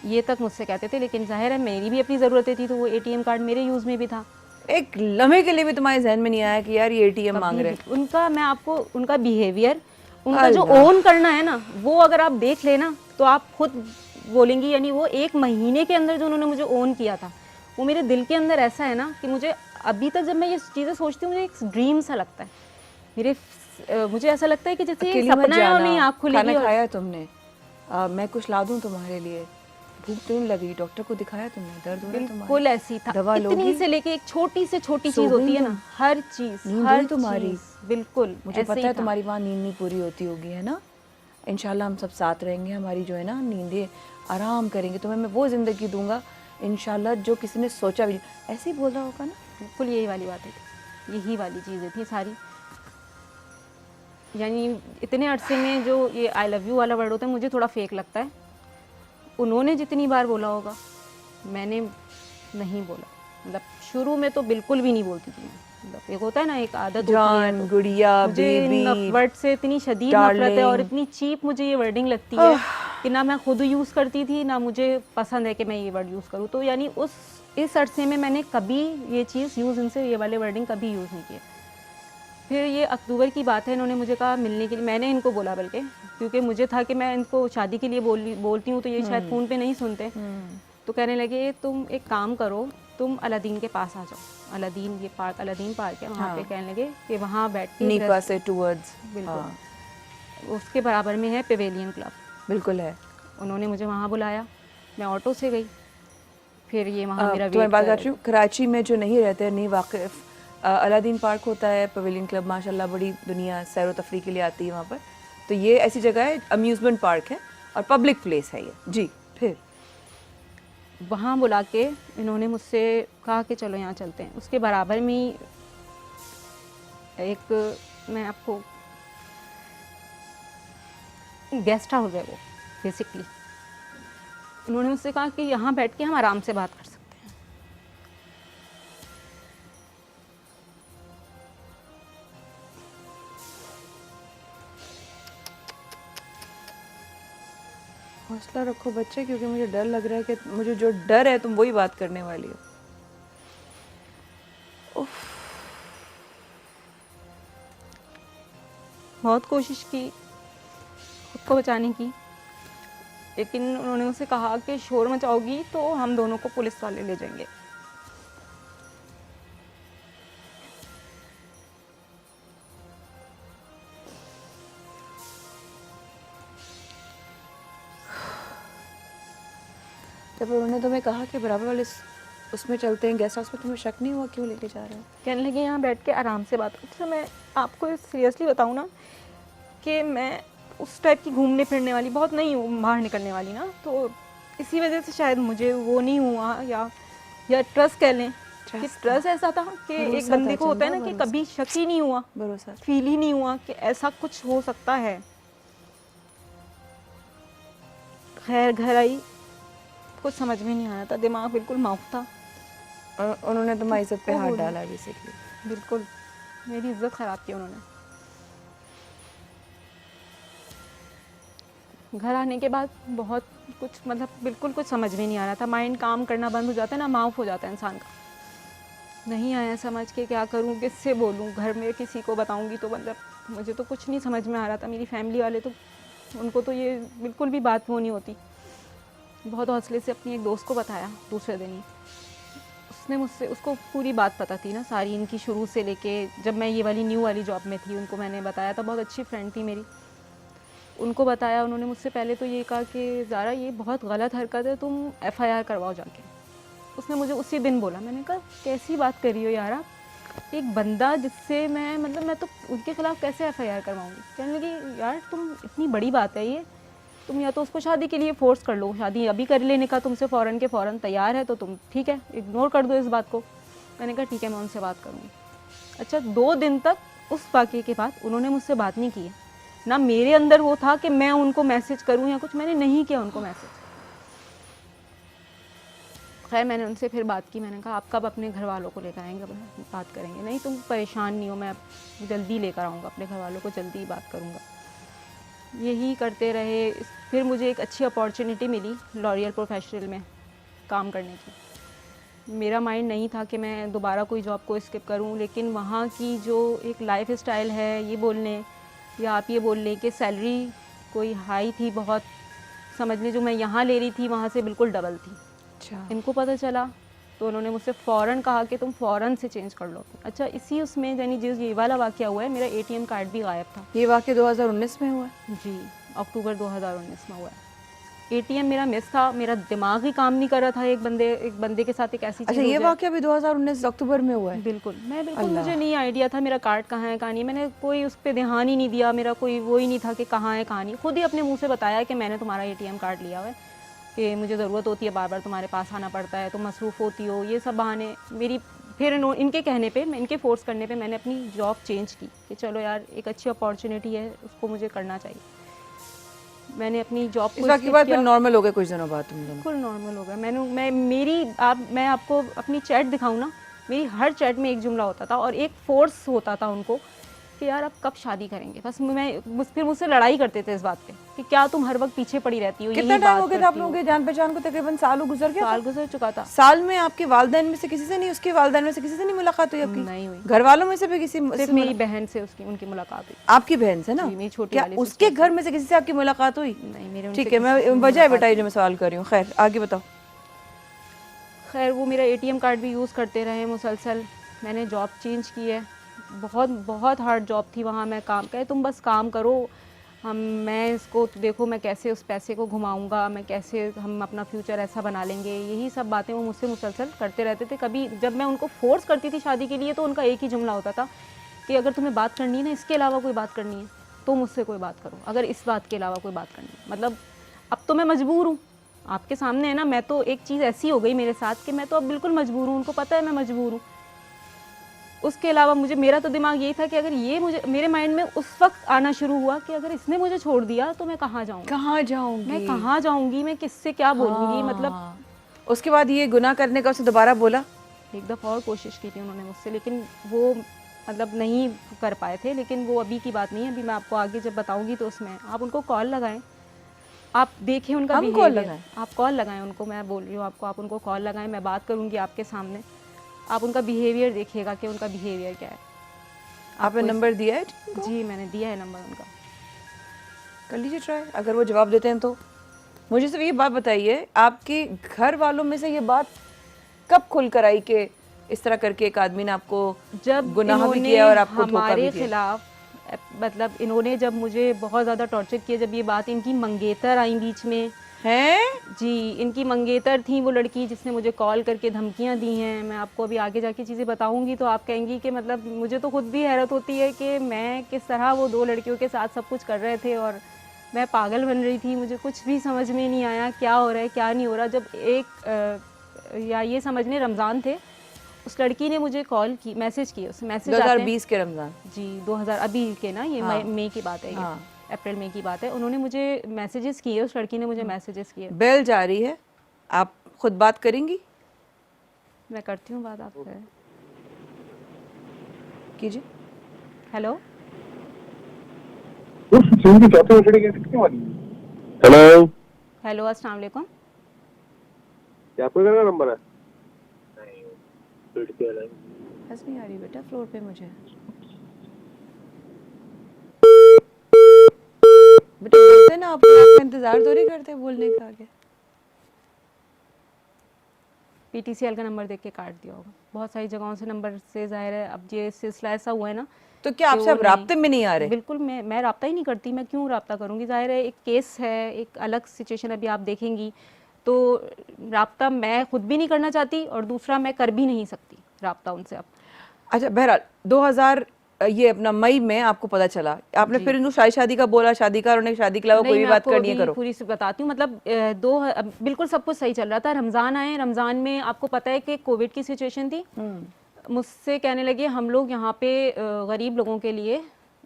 ये तक मुझसे कहते थे। लेकिन जाहिर है मेरी भी अपनी ज़रूरतें थी, तो वो एटीएम कार्ड मेरे यूज़ में भी था। एक लम्हे के लिए भी तुम्हारे जहन में नहीं आया कि यार ये एटीएम मांग रहे हैं? उनका, मैं आपको उनका बिहेवियर, उनका जो ओन करना है ना, वो अगर आप देख लेना तो आप खुद बोलेंगी। यानी वो 1 महीने के अंदर जो उन्होंने मुझे ओन किया था, वो मेरे दिल के अंदर ऐसा है ना कि मुझे अभी तक जब मैं ये चीज़ें सोचती हूँ मुझे एक ड्रीम सा लगता है। मुझे ऐसा लगता है कि जैसे ये सपना है और नहीं आँख खुलेगी। खाना खाया तुमने? मैं कुछ ला दूं तुम्हारे लिए? भूख तो नहीं लगी? डॉक्टर को दिखाया तुमने? दर्द हो रहा है तुम्हारा? बिल्कुल ऐसी था। दवा लोगी? इतनी से लेके एक छोटी से छोटी चीज होती है ना, हर चीज, हर तुम्हारी चीज, बिल्कुल मुझे पता है तुम्हारी वहाँ नींद नहीं पूरी होती होगी, है ना? इंशाल्लाह हम सब साथ रहेंगे, हमारी जो है ना नींदें आराम करेंगे, तुम्हें मैं वो ज़िंदगी दूंगा इंशाल्लाह जो किसी ने सोचा भी। ऐसे ही बोल रहा होगा ना? बिल्कुल यही वाली बातें थी, यही वाली चीज़ें थी सारी। यानी इतने अरसे में जो ये आई लव यू वाला वर्ड होता है मुझे थोड़ा फेक लगता है। उन्होंने जितनी बार बोला होगा मैंने नहीं बोला, मतलब शुरू में तो बिल्कुल भी नहीं बोलती थी मैं। मतलब एक होता है ना एक आदत जान, गुड़िया, बेबी, वर्ड से इतनी शदीद नफरत है और इतनी चीप मुझे ये वर्डिंग लगती है कि ना मैं खुद यूज़ करती थी, ना मुझे पसंद है कि मैं ये वर्ड यूज़ करूँ। तो यानी इस अरसे में मैंने कभी ये चीज़ यूज़, इनसे ये वाले वर्डिंग कभी यूज़ नहीं किए। फिर ये अक्टूबर की बात है, इन्होंने मुझे कहा मिलने के लिए, मैंने इनको बोला बल्कि, क्योंकि मुझे था कि मैं इनको शादी के लिए बोलती हूँ तो ये शायद फ़ोन पे नहीं सुनते। तो कहने लगे तुम एक काम करो, तुम अलादीन के पास आ जाओ। अलादीन, ये पार्क, अलादीन पार्क है वहाँ पे, कहने लगे कि वहाँ बैठ के नीपा से टूवर्ड्स, बिल्कुल उसके बराबर में है पेवेलियन क्लब, बिल्कुल है। उन्होंने मुझे वहाँ बुलाया, मैं ऑटो से गई। फिर ये वहाँ मेरा तुम्हें बात कर रही हूँ, कराची में जो नहीं रहते, नहीं वाकिफ, अलादीन पार्क होता है, पवेलियन क्लब, माशाल्लाह बड़ी दुनिया सैर व तफरी के लिए आती है वहाँ पर। तो ये ऐसी जगह है, अम्यूज़मेंट पार्क है और पब्लिक प्लेस है ये जी। फिर वहाँ बुला के इन्होंने मुझसे कहा कि चलो यहाँ चलते हैं। उसके बराबर में ही एक, मैं आपको, गेस्ट हाउस है वो बेसिकली। उन्होंने मुझसे कहा कि यहाँ बैठ के हम आराम से बात कर सकते हैं। हौसला रखो बच्चे, क्योंकि मुझे डर लग रहा है कि मुझे जो डर है तुम वही बात करने वाली हो। बहुत कोशिश की खुद को बचाने की, लेकिन उन्होंने मुझसे कहा कि शोर मचाओगी तो हम दोनों को पुलिस वाले ले जाएंगे। जब उन्होंने तुम्हें कहा कि बराबर वाले उसमें चलते हैं गेस्ट हाउस में, तुम्हें शक नहीं हुआ क्यों लेके जा रहे हो? कहने लगे यहाँ बैठ के आराम से बात करो। तो मैं आपको सीरियसली बताऊँ ना कि मैं उस टाइप की घूमने फिरने वाली बहुत नहीं हूँ, बाहर निकलने वाली ना, तो इसी वजह से शायद मुझे वो नहीं हुआ, या ट्रस्ट कह लें कि ट्रस्ट ऐसा था कि एक बंदे को होता है ना कि कभी शक ही नहीं हुआ, भरोसा, फील ही नहीं हुआ कि ऐसा कुछ हो सकता है। खैर घर आई, कुछ समझ में नहीं आ रहा था, दिमाग बिल्कुल माफ था। उन्होंने तुम्हारी इज्जत पे वो हाथ बोली। डाला बेसिकली। बिल्कुल मेरी इज्जत ख़राब की उन्होंने। घर आने के बाद बहुत कुछ मतलब बिल्कुल कुछ समझ में नहीं आ रहा था, माइंड काम करना बंद हो जाता है ना, माफ हो जाता है इंसान का। नहीं आया समझ के क्या करूं, किससे बोलूं, घर में किसी को बताऊंगी तो मतलब मुझे तो कुछ नहीं समझ में आ रहा था। मेरी फैमिली वाले तो उनको तो ये बिल्कुल भी बात वो नहीं होती। बहुत हौसले से अपनी एक दोस्त को बताया दूसरे दिन ही, उसने मुझसे, उसको पूरी बात पता थी ना सारी इनकी, शुरू से लेके जब मैं ये वाली न्यू वाली जॉब में थी उनको मैंने बताया था। बहुत अच्छी फ्रेंड थी मेरी, उनको बताया। उन्होंने मुझसे पहले तो ये कहा कि ज़ारा ये बहुत गलत हरकत है, तुम FIR करवाओ जाके। उसने मुझे उसी दिन बोला। मैंने कहा कैसी बात कर रही हो यार आप, एक बंदा जिससे मैं तो उनके ख़िलाफ़ कैसे FIR करवाऊँगी। कहने लगी यार तुम, इतनी बड़ी बात है ये, तुम या तो उसको शादी के लिए फ़ोर्स कर लो, शादी अभी कर लेने का तुमसे फ़ौरन के फ़ौरन तैयार है तो तुम ठीक है इग्नोर कर दो इस बात को। मैंने कहा ठीक है मैं उनसे बात करूँगी। अच्छा 2 दिन तक उस वाक़ये के बाद उन्होंने मुझसे बात नहीं की है, ना मेरे अंदर वो था कि मैं उनको मैसेज करूं या कुछ, मैंने नहीं किया उनको मैसेज। खैर मैंने उनसे फिर बात की, मैंने कहा आप कब अपने घर वालों को लेकर आएंगे, बात करेंगे। नहीं तुम परेशान नहीं हो, मैं जल्दी लेकर आऊँगा अपने घर वालों को, जल्दी बात करूँगा। यही करते रहे। फिर मुझे एक अच्छी अपॉर्चुनिटी मिली लॉरियल प्रोफेशनल में काम करने की। मेरा माइंड नहीं था कि मैं दोबारा कोई जॉब को स्किप करूं, लेकिन वहाँ की जो एक लाइफ स्टाइल है, ये बोल लें या आप ये बोल लें कि सैलरी कोई हाई थी बहुत, समझ लें जो मैं यहाँ ले रही थी वहाँ से बिल्कुल डबल थी। अच्छा, इनको पता चला तो उन्होंने मुझसे फ़ौरन कहा कि तुम फ़ौरन से चेंज कर लो। अच्छा इसी उसमें यानी जिस ये वाला वाक़या हुआ है, मेरा ATM कार्ड भी गायब था। ये वाक़या 2019 में हुआ है? जी अक्टूबर 2019 में हुआ है। ATM मेरा मिस था, मेरा दिमाग ही काम नहीं कर रहा था। एक बंदे के साथ एक ऐसी चीज़ अच्छा, ये वाक़या भी 2019 अक्टूबर में हुआ है? बिल्कुल मुझे नहीं आइडिया था मेरा कार्ड कहाँ है कहाँ नहीं, मैंने कोई उस पर ध्यान ही नहीं दिया, मेरा कोई वो ही नहीं था कि कहाँ है कहाँ नहीं। खुद ही अपने मुंह से बताया कि मैंने तुम्हारा ATM कार्ड लिया हुआ है, कि मुझे ज़रूरत होती है, बार बार तुम्हारे पास आना पड़ता है, तुम मसरूफ़ होती हो, ये सब बहाने मेरी। फिर इनके कहने पे, इनके फोर्स करने पे मैंने अपनी जॉब चेंज की कि चलो यार एक अच्छी अपॉर्चुनिटी है, उसको मुझे करना चाहिए। मैंने अपनी जॉब को इसके बाद फिर नॉर्मल हो गए कुछ दिनों बाद तुम लोग? बिल्कुल नॉर्मल हो गया। मैं आपको अपनी चैट दिखाऊं ना, मेरी हर चैट में एक जुमला होता था और एक फोर्स होता था उनको कि यार आप कब शादी करेंगे। बस फिर मुझसे लड़ाई करते थे इस बात पे कि क्या तुम हर वक्त पीछे पड़ी रहती हो। कितना टाइम हो गया था आप लोगों के जान पहचान को? तकरीबन साल गुजर गया? साल गुजर चुका था। साल में आपके वालिदैन में से किसी से नहीं, उसके वालिदैन में से किसी से नहीं मुलाकात हुई आपकी? नहीं हुई। घर वालों में से भी किसी? सिर्फ मेरी बहन से उनकी मुलाकात हुई। आपकी बहन से ना? मेरी छोटी क्या वाली उसके घर में से किसी से आपकी मुलाकात हुई? नहीं, मेरे ठीक है, मैं वजह बताइए जो मैं सवाल कर रही हूँ। खैर आगे बताओ। खैर वो मेरा ATM कार्ड भी यूज़ करते रहे मुसलसल। मैंने जॉब चेंज की है, बहुत हार्ड जॉब थी वहाँ। मैं काम कहे तुम बस काम करो, मैं इसको देखो, मैं कैसे उस पैसे को घुमाऊंगा, मैं कैसे हम अपना फ्यूचर ऐसा बना लेंगे, यही सब बातें वो मुझसे मुसलसल करते रहते थे। कभी जब मैं उनको फोर्स करती थी शादी के लिए तो उनका एक ही जुमला होता था कि अगर तुम्हें बात करनी है ना, इसके अलावा कोई बात करनी है तो मुझसे कोई बात करो, अगर इस बात के अलावा कोई बात करनी है। मतलब अब तो मैं मजबूर हूँ, आपके सामने है ना, मैं तो एक चीज़ ऐसी हो गई मेरे साथ कि मैं तो अब बिल्कुल मजबूर हूँ, उनको पता है मैं मजबूर हूँ। उसके अलावा मेरा तो दिमाग यही था कि अगर ये मेरे माइंड में उस वक्त आना शुरू हुआ कि अगर इसने मुझे छोड़ दिया तो मैं कहाँ जाऊँगी, मैं कहाँ जाऊँगी, मैं किससे क्या बोलूँगी। मतलब उसके बाद ये गुनाह करने का उसे दोबारा बोला? एक दफ़ा और कोशिश की थी उन्होंने मुझसे, लेकिन वो मतलब नहीं कर पाए थे। लेकिन वो अभी की बात नहीं है, अभी मैं आपको आगे जब बताऊँगी तो उसमें आप उनको कॉल लगाएं, आप देखें उनका बिहेवियर। आप कॉल लगाएं उनको, मैं बोल रही हूँ आपको, आप उनको कॉल लगाएं, मैं बात करूँगी आपके सामने, आप उनका बिहेवियर देखिएगा कि उनका बिहेवियर क्या है। आपने नंबर दिया है? जी मैंने दिया है नंबर उनका, कर लीजिए ट्राई, अगर वो जवाब देते हैं तो। मुझे सिर्फ ये बात बताइए, आपके घर वालों में से ये बात कब खुल कर आई कि इस तरह करके एक आदमी ने आपको जब गुनाह भी किया और आपको धोखा भी हमारे दिया? खिलाफ, मतलब इन्होंने जब मुझे बहुत ज़्यादा टॉर्चर किया, जब ये बात इनकी मंगेतर आई बीच में, हैं? जी, इनकी मंगेतर थी वो लड़की जिसने मुझे कॉल करके धमकियां दी हैं। मैं आपको अभी आगे जाके चीज़ें बताऊंगी तो आप कहेंगी कि मतलब मुझे तो खुद भी हैरत होती है कि मैं किस तरह वो 2 लड़कियों के साथ सब कुछ कर रहे थे और मैं पागल बन रही थी। मुझे कुछ भी समझ में नहीं आया क्या हो रहा है क्या नहीं हो रहा। जब या ये समझ लें रमज़ान थे, उस लड़की ने मुझे कॉल की, मैसेज किया, उस मैसेज आते हैं 2020 के रमजान। जी 2000 अभी के ना ये हाँ। मई की बात है, ये हाँ। अप्रैल मई की बात है। उन्होंने मुझे मैसेजेस किए, उस लड़की ने मुझे मैसेजेस किए। बेल जा रही है, आप खुद बात करेंगी? मैं करती हूँ बात आपसे। कीजिए। हेलो हेलो, हेलो अस्सलाम वालेकुम। क्या आपका घर का नंबर है? बस नहीं आ रही बेटा फ्लोर पे मुझे। बेटा बोलते ना, आप आपका इंतजार थोड़ी करते बोलने का आगे। पीटीसीएल का नंबर देख के काट दिया होगा। बहुत सारी जगहों से नंबर से ज़ाहिर है, अब ये सिलसिला ऐसा हुआ है ना। तो क्या आपसे वो अब राब्ते में नहीं आ रहे? बिल्कुल मैं राब्ता ही नहीं करती। मैं क्यों राब्ता करूँगी? ज़ाहिर है एक केस है, एक अलग सिचुएशन अभी आप देखेंगी। तो राब्ता मैं खुद भी नहीं करना चाहती और दूसरा मैं कर भी नहीं सकती राब्ता उनसे अब। अच्छा बहरहाल 2000 ये अपना मई में आपको पता चला, आपने फिर इनको शादी का बोला, शादी का, उन्होंने शादी के अलावा कोई भी मैं बात आपको करनी है अभी करो। पूरी से बताती हूँ। मतलब बिल्कुल सब कुछ सही चल रहा था। रमज़ान आए, रमज़ान में आपको पता है कि कोविड की सिचुएशन थी। मुझसे कहने लगे हम लोग यहाँ पे गरीब लोगों के लिए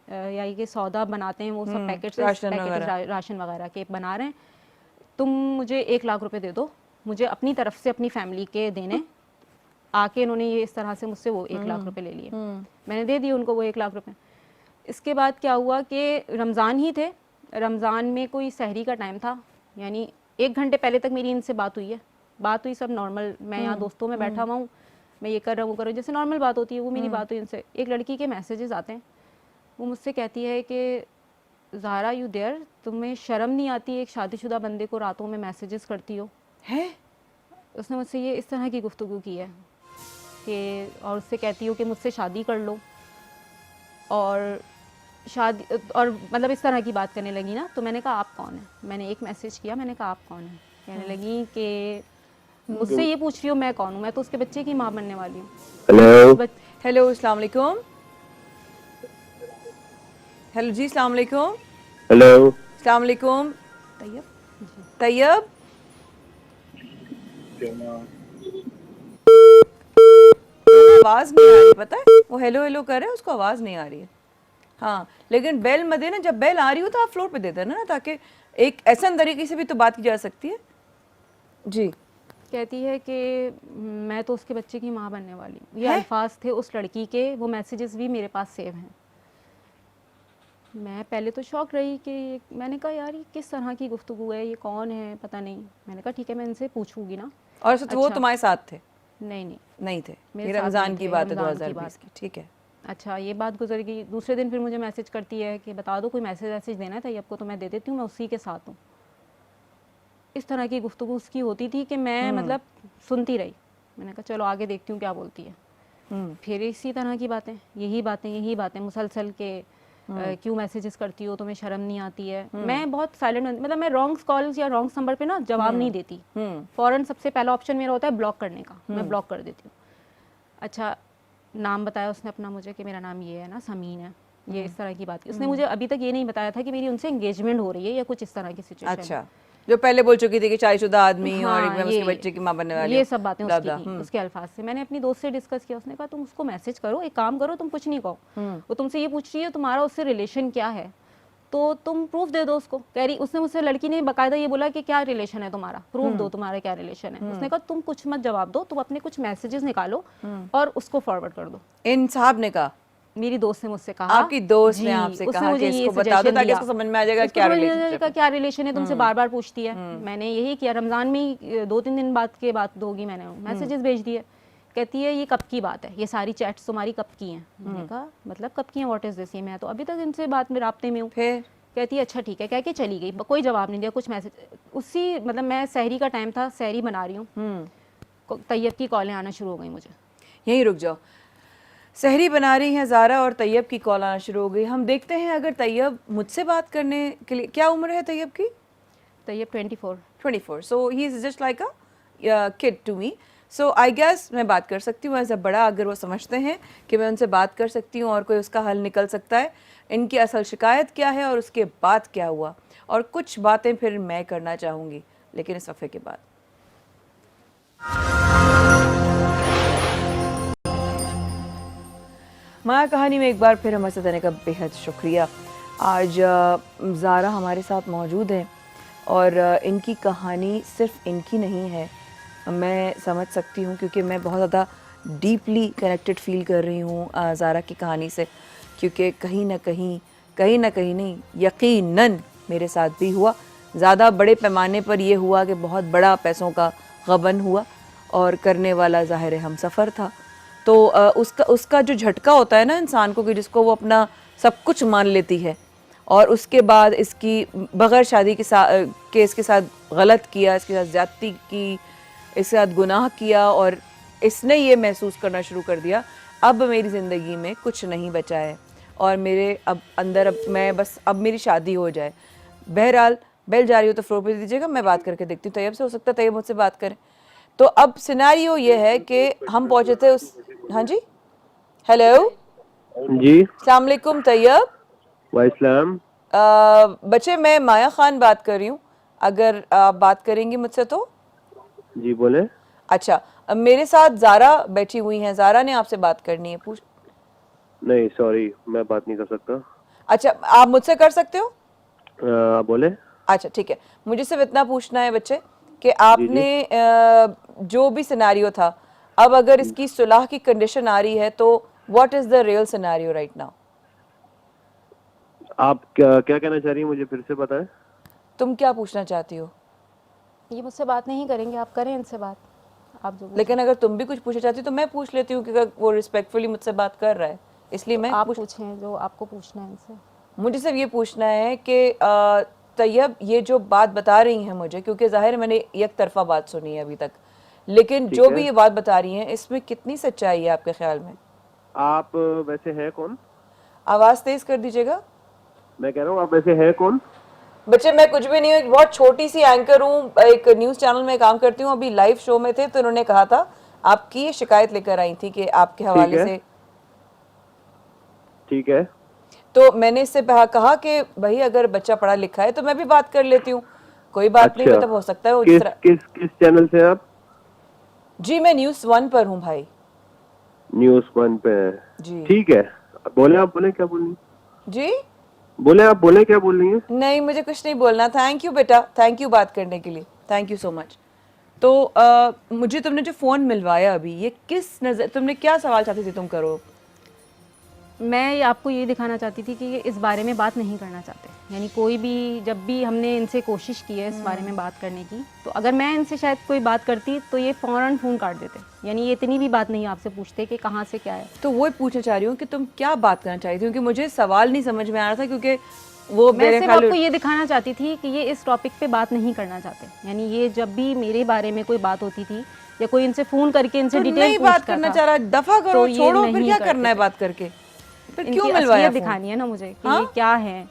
या ये सौदा बनाते हैं, वो सब पैकेट राशन वगैरह के बना रहे हैं। तुम मुझे 1 लाख रुपए दे दो, मुझे अपनी तरफ से अपनी फैमिली के देने। आके इन्होंने ये इस तरह से मुझसे वो 1 लाख रुपए ले लिए। मैंने दे दिए उनको वो 1 लाख रुपए। इसके बाद क्या हुआ कि रमज़ान ही थे, रमज़ान में कोई सहरी का टाइम था, यानी 1 घंटे पहले तक मेरी इनसे बात हुई है। बात हुई सब नॉर्मल, मैं यहाँ दोस्तों में बैठा हुआ हूँ, मैं ये कर रहा हूँ वो कर रहा हूँ, जैसे नॉर्मल बात होती है वो मेरी बात हुई इनसे। एक लड़की के मैसेजेस आते हैं, वो मुझसे कहती है कि ज़ारा यू देयर, तुम्हें शर्म नहीं आती एक शादीशुदा बंदे को रातों में मैसेजेस करती हो? है? उसने मुझसे ये इस तरह की गुफ्तगू की है कि, और उससे कहती हो कि मुझसे शादी कर लो, और शादी, और मतलब इस तरह की बात करने लगी ना। तो मैंने कहा आप कौन है? मैंने एक मैसेज किया, मैंने कहा आप कौन है? कहने लगी कि मुझसे ये पूछ रही हो मैं कौन हूँ? मैं तो उसके बच्चे की माँ बनने वाली हूँ। हेलो, हेलो अस्सलाम वालेकुम। हेलो जी अस्सलाम वालेकुम। हेलो, अस्सलाम वालेकुम। तैयब, तैयब आवाज नहीं आ रही, पता है वो हेलो हेलो कर रहे हैं, उसको आवाज नहीं आ रही है। हाँ लेकिन बेल मत देना, जब बेल आ रही हो तो आप फ्लोर पे दे देना ना, ताकि एक ऐसा तरीके से भी तो बात की जा सकती है। जी कहती है कि मैं तो उसके बच्चे की माँ बनने वाली हूँ। ये अल्फाज थे उस लड़की के, वो मैसेजेस भी मेरे पास सेव हैं। मैं पहले तो शॉक रही कि मैंने कहा यार ये किस तरह की गुफ्तगू है, ये कौन है पता नहीं। मैंने कहा ठीक है मैं इनसे पूछूंगी ना। और अच्छा, वो तुम्हारे साथ थे? नहीं नहीं थे, मेरे ये साथ रमजान नहीं की थे, बात है, रमज़ान की 2020 की। ठीक है। अच्छा ये बात गुजर गई। दूसरे दिन फिर मुझे मैसेज करती है कि बता दो कोई मैसेज देना है तैयब को तो मैं दे देती हूँ, मैं उसी के साथ हूँ। इस तरह की गुफ्तगू उसकी होती थी कि मैं मतलब सुनती रही। मैंने कहा चलो आगे देखती हूँ क्या बोलती है। फिर इसी तरह की बातें, यही बातें मुसलसल के क्यों मैसेजेस करती हो, तुम्हें शर्म नहीं आती है? मैं बहुत साइलेंट, मतलब मैं रॉन्ग कॉल्स या रॉन्ग नंबर पे ना जवाब नहीं देती। फ़ौरन सबसे पहला ऑप्शन मेरा होता है ब्लॉक करने का, मैं ब्लॉक कर देती हूँ। अच्छा नाम बताया उसने अपना मुझे कि मेरा नाम ये है ना, समीन है, ये इस तरह की बात की। उसने मुझे अभी तक ये नहीं बताया था कि मेरी उनसे एंगेजमेंट हो रही है या कुछ इस तरह की सिचुएशन। अच्छा, जो पहले बोल चुकी थी कि शादीशुदा आदमी हाँ, और एकदम उसके बच्चे की माँ बनने वाली, ये सब बातें उसकी थी, उसके अल्फाज से। मैंने अपनी दोस्त से डिस्कस किया, उसने कहा तुम उसको मैसेज करो, एक काम करो तुम कुछ नहीं कहो, वो तुमसे ये पूछ रही है तुम्हारा उससे रिलेशन क्या है, तो तुम प्रूफ दे दो उसको। कह रही, उसने मुझसे, लड़की ने बाकायदा ये बोला कि क्या रिलेशन है तुम्हारा, प्रूफ दो तुम्हारा क्या रिलेशन है। उसने कहा तुम कुछ मत जवाब दो, तुम अपने कुछ मैसेजेस निकालो और उसको फॉरवर्ड कर दो। इन साहब ने कहा, मेरी दोस्त ने मुझसे कहा, आपकी दोस्त ने आपसे कहा कि इसको बता दो ताकि इसको समझ में आ जाएगा क्या रिलेशनशिप है, क्या रिलेशन है, तुमसे बार बार पूछती है। मैंने यही किया, रमजान में 2-3 दिन बाद के बात होगी, मैंने मैसेजेस भेज दिए। कहती है ये कब की बात है, ये सारी चैट्स तुम्हारी कब की हैं? मैंने कहा मतलब कब की हैं, व्हाट इज दिस? मैं तो अभी तक इनसे बात में राब्ते में हूँ। फिर कहती है अच्छा ठीक है, कह के चली गई, कोई जवाब नहीं दिया, कुछ मैसेज। उसी मतलब मैं सहरी का टाइम था, सहरी बना रही हूँ, तैयब की कॉलें आना शुरू हो गई मुझे। यहीं रुक जाओ, सहरी बना रही हैं ज़ारा और तैयब की कॉल आना शुरू हो गई। हम देखते हैं अगर तैयब मुझसे बात करने के लिए, क्या उम्र है तैयब की? Tayyab 24. So he is just like a kid to me. So I guess मैं बात कर सकती हूँ एज अ बड़ा, अगर वो समझते हैं कि मैं उनसे बात कर सकती हूँ और कोई उसका हल निकल सकता है, इनकी असल शिकायत क्या है और उसके बाद क्या हुआ, और कुछ बातें फिर मैं करना चाहूँगी, लेकिन इस वफ़े के बाद। माया कहानी में एक बार फिर हमारे साथ आने का बेहद शुक्रिया। आज ज़ारा हमारे साथ मौजूद हैं और इनकी कहानी सिर्फ इनकी नहीं है, मैं समझ सकती हूँ क्योंकि मैं बहुत ज़्यादा डीपली कनेक्टेड फील कर रही हूँ ज़ारा की कहानी से, क्योंकि कहीं ना कहीं नहीं, यकीनन मेरे साथ भी हुआ। ज़्यादा बड़े पैमाने पर यह हुआ कि बहुत बड़ा पैसों का गबन हुआ और करने वाला ज़ाहिर हम सफ़र था। तो उसका जो झटका होता है ना इंसान को, कि जिसको वो अपना सब कुछ मान लेती है और उसके बाद इसकी बग़ैर शादी के इसके साथ गलत किया, इसके साथ ज़्यादती की, इसके साथ गुनाह किया और इसने ये महसूस करना शुरू कर दिया अब मेरी ज़िंदगी में कुछ नहीं बचा है और मेरे अब मेरी शादी हो जाए। बहरहाल बेल जा रही हो तो फ्लोर पे दीजिएगा, मैं बात करके देखती हूँ तैयब से, हो सकता है तैयब मुझसे बात करें। तो अब सिनेरियो ये है कि हम पहुँचे थे उस, हाँ जी, हेलो जी, अस्सलाम वालेकुम तैयब। वाइस्लाम। बच्चे मैं माया खान बात कर रही हूँ, अगर आप बात करेंगी मुझसे तो। जी बोले। अच्छा, अब मेरे साथ ज़ारा बैठी हुई हैं, ज़ारा ने आपसे बात करनी है, पूछ। नहीं सॉरी, मैं बात नहीं कर सकता। अच्छा, आप मुझसे कर सकते हो। आप बोले। अच्छा ठीक है, मुझे सिर्फ इतना पूछना है बच्चे कि आपने जो भी सिनेरियो था, अब अगर इसकी सुलह की कंडीशन आ रही है तो what is the real scenario right now? आप क्या क्या कहना चाह रही हैं, मुझे फिर से बताएं। तुम क्या पूछना चाहती हो? ये मुझसे बात नहीं करेंगे, आप करें इनसे बात, आप जो लेकिन अगर तुम भी कुछ पूछना चाहती हो तो मैं पूछ लेती हूँ, क्योंकि वो रिस्पेक्टफुली मुझसे बात कर रहा है, इसलिए मैं आप पूछें जो आपको पूछना है इनसे। मुझे सिर्फ ये पूछना है कि तैयब ये जो बात बता रही हैं मुझे, क्योंकि ज़ाहिर मैंने एक तरफा बात सुनी है अभी तक, लेकिन जो भी ये बात बता रही हैं इसमें कितनी सच्चाई है आपके ख्याल में? आप वैसे हैं कौन? आवाज़ तेज़ कर दीजिएगा। मैं कह रहा हूँ आप वैसे हैं कौन? बच्चे मैं कुछ भी नहीं हूँ, एक बहुत छोटी सी एंकर हूँ, एक न्यूज़ चैनल में काम करती हूँ। अभी लाइव शो में थे तो उन्होंने कहा था, आपकी ये शिकायत लेकर आई थी कि आपके हवाले से। ठीक है। तो मैंने इससे कहा कि भाई अगर बच्चा पढ़ा लिखा है तो मैं भी बात कर लेती हूँ, कोई बात नहीं, मतलब हो सकता है वो किस चैनल से आप? जी मैं न्यूज़ 1 पर हूँ भाई। न्यूज़ 1 पे है जी ठीक है। बोले, आप बोले क्या बोल रही हैं? जी बोले, आप बोले क्या बोल रही हैं? नहीं, मुझे कुछ नहीं बोलना। थैंक यू बेटा, थैंक यू बात करने के लिए, थैंक यू सो मच। तो मुझे तुमने जो फ़ोन मिलवाया अभी, ये किस नज़र, तुमने क्या सवाल चाहती थी तुम करो? मैं आपको ये दिखाना चाहती थी कि ये इस बारे में बात नहीं करना चाहते, यानी कोई भी, जब भी हमने इनसे कोशिश की है इस बारे में बात करने की, तो अगर मैं इनसे शायद कोई बात करती तो ये फ़ौरन फ़ोन काट देते, यानी ये इतनी भी बात नहीं आपसे पूछते कि कहाँ से क्या है। तो वो पूछना चाह रही हूँ कि तुम क्या बात करना चाहती थी, क्योंकि मुझे सवाल नहीं समझ में आ रहा था, क्योंकि वो मैं सिर्फ आपको ये दिखाना चाहती थी कि ये इस टॉपिक पे बात नहीं करना चाहते, यानी ये जब भी मेरे बारे में कोई बात होती थी या कोई इनसे फ़ोन करके इनसे तो डिटेल नहीं बात करना चाह रहा, दफा करो, तो छोड़ो, फिर क्या करना है बात करके, फिर क्यों मिलवाया? दिखानी है ना मुझे कि ये क्या है,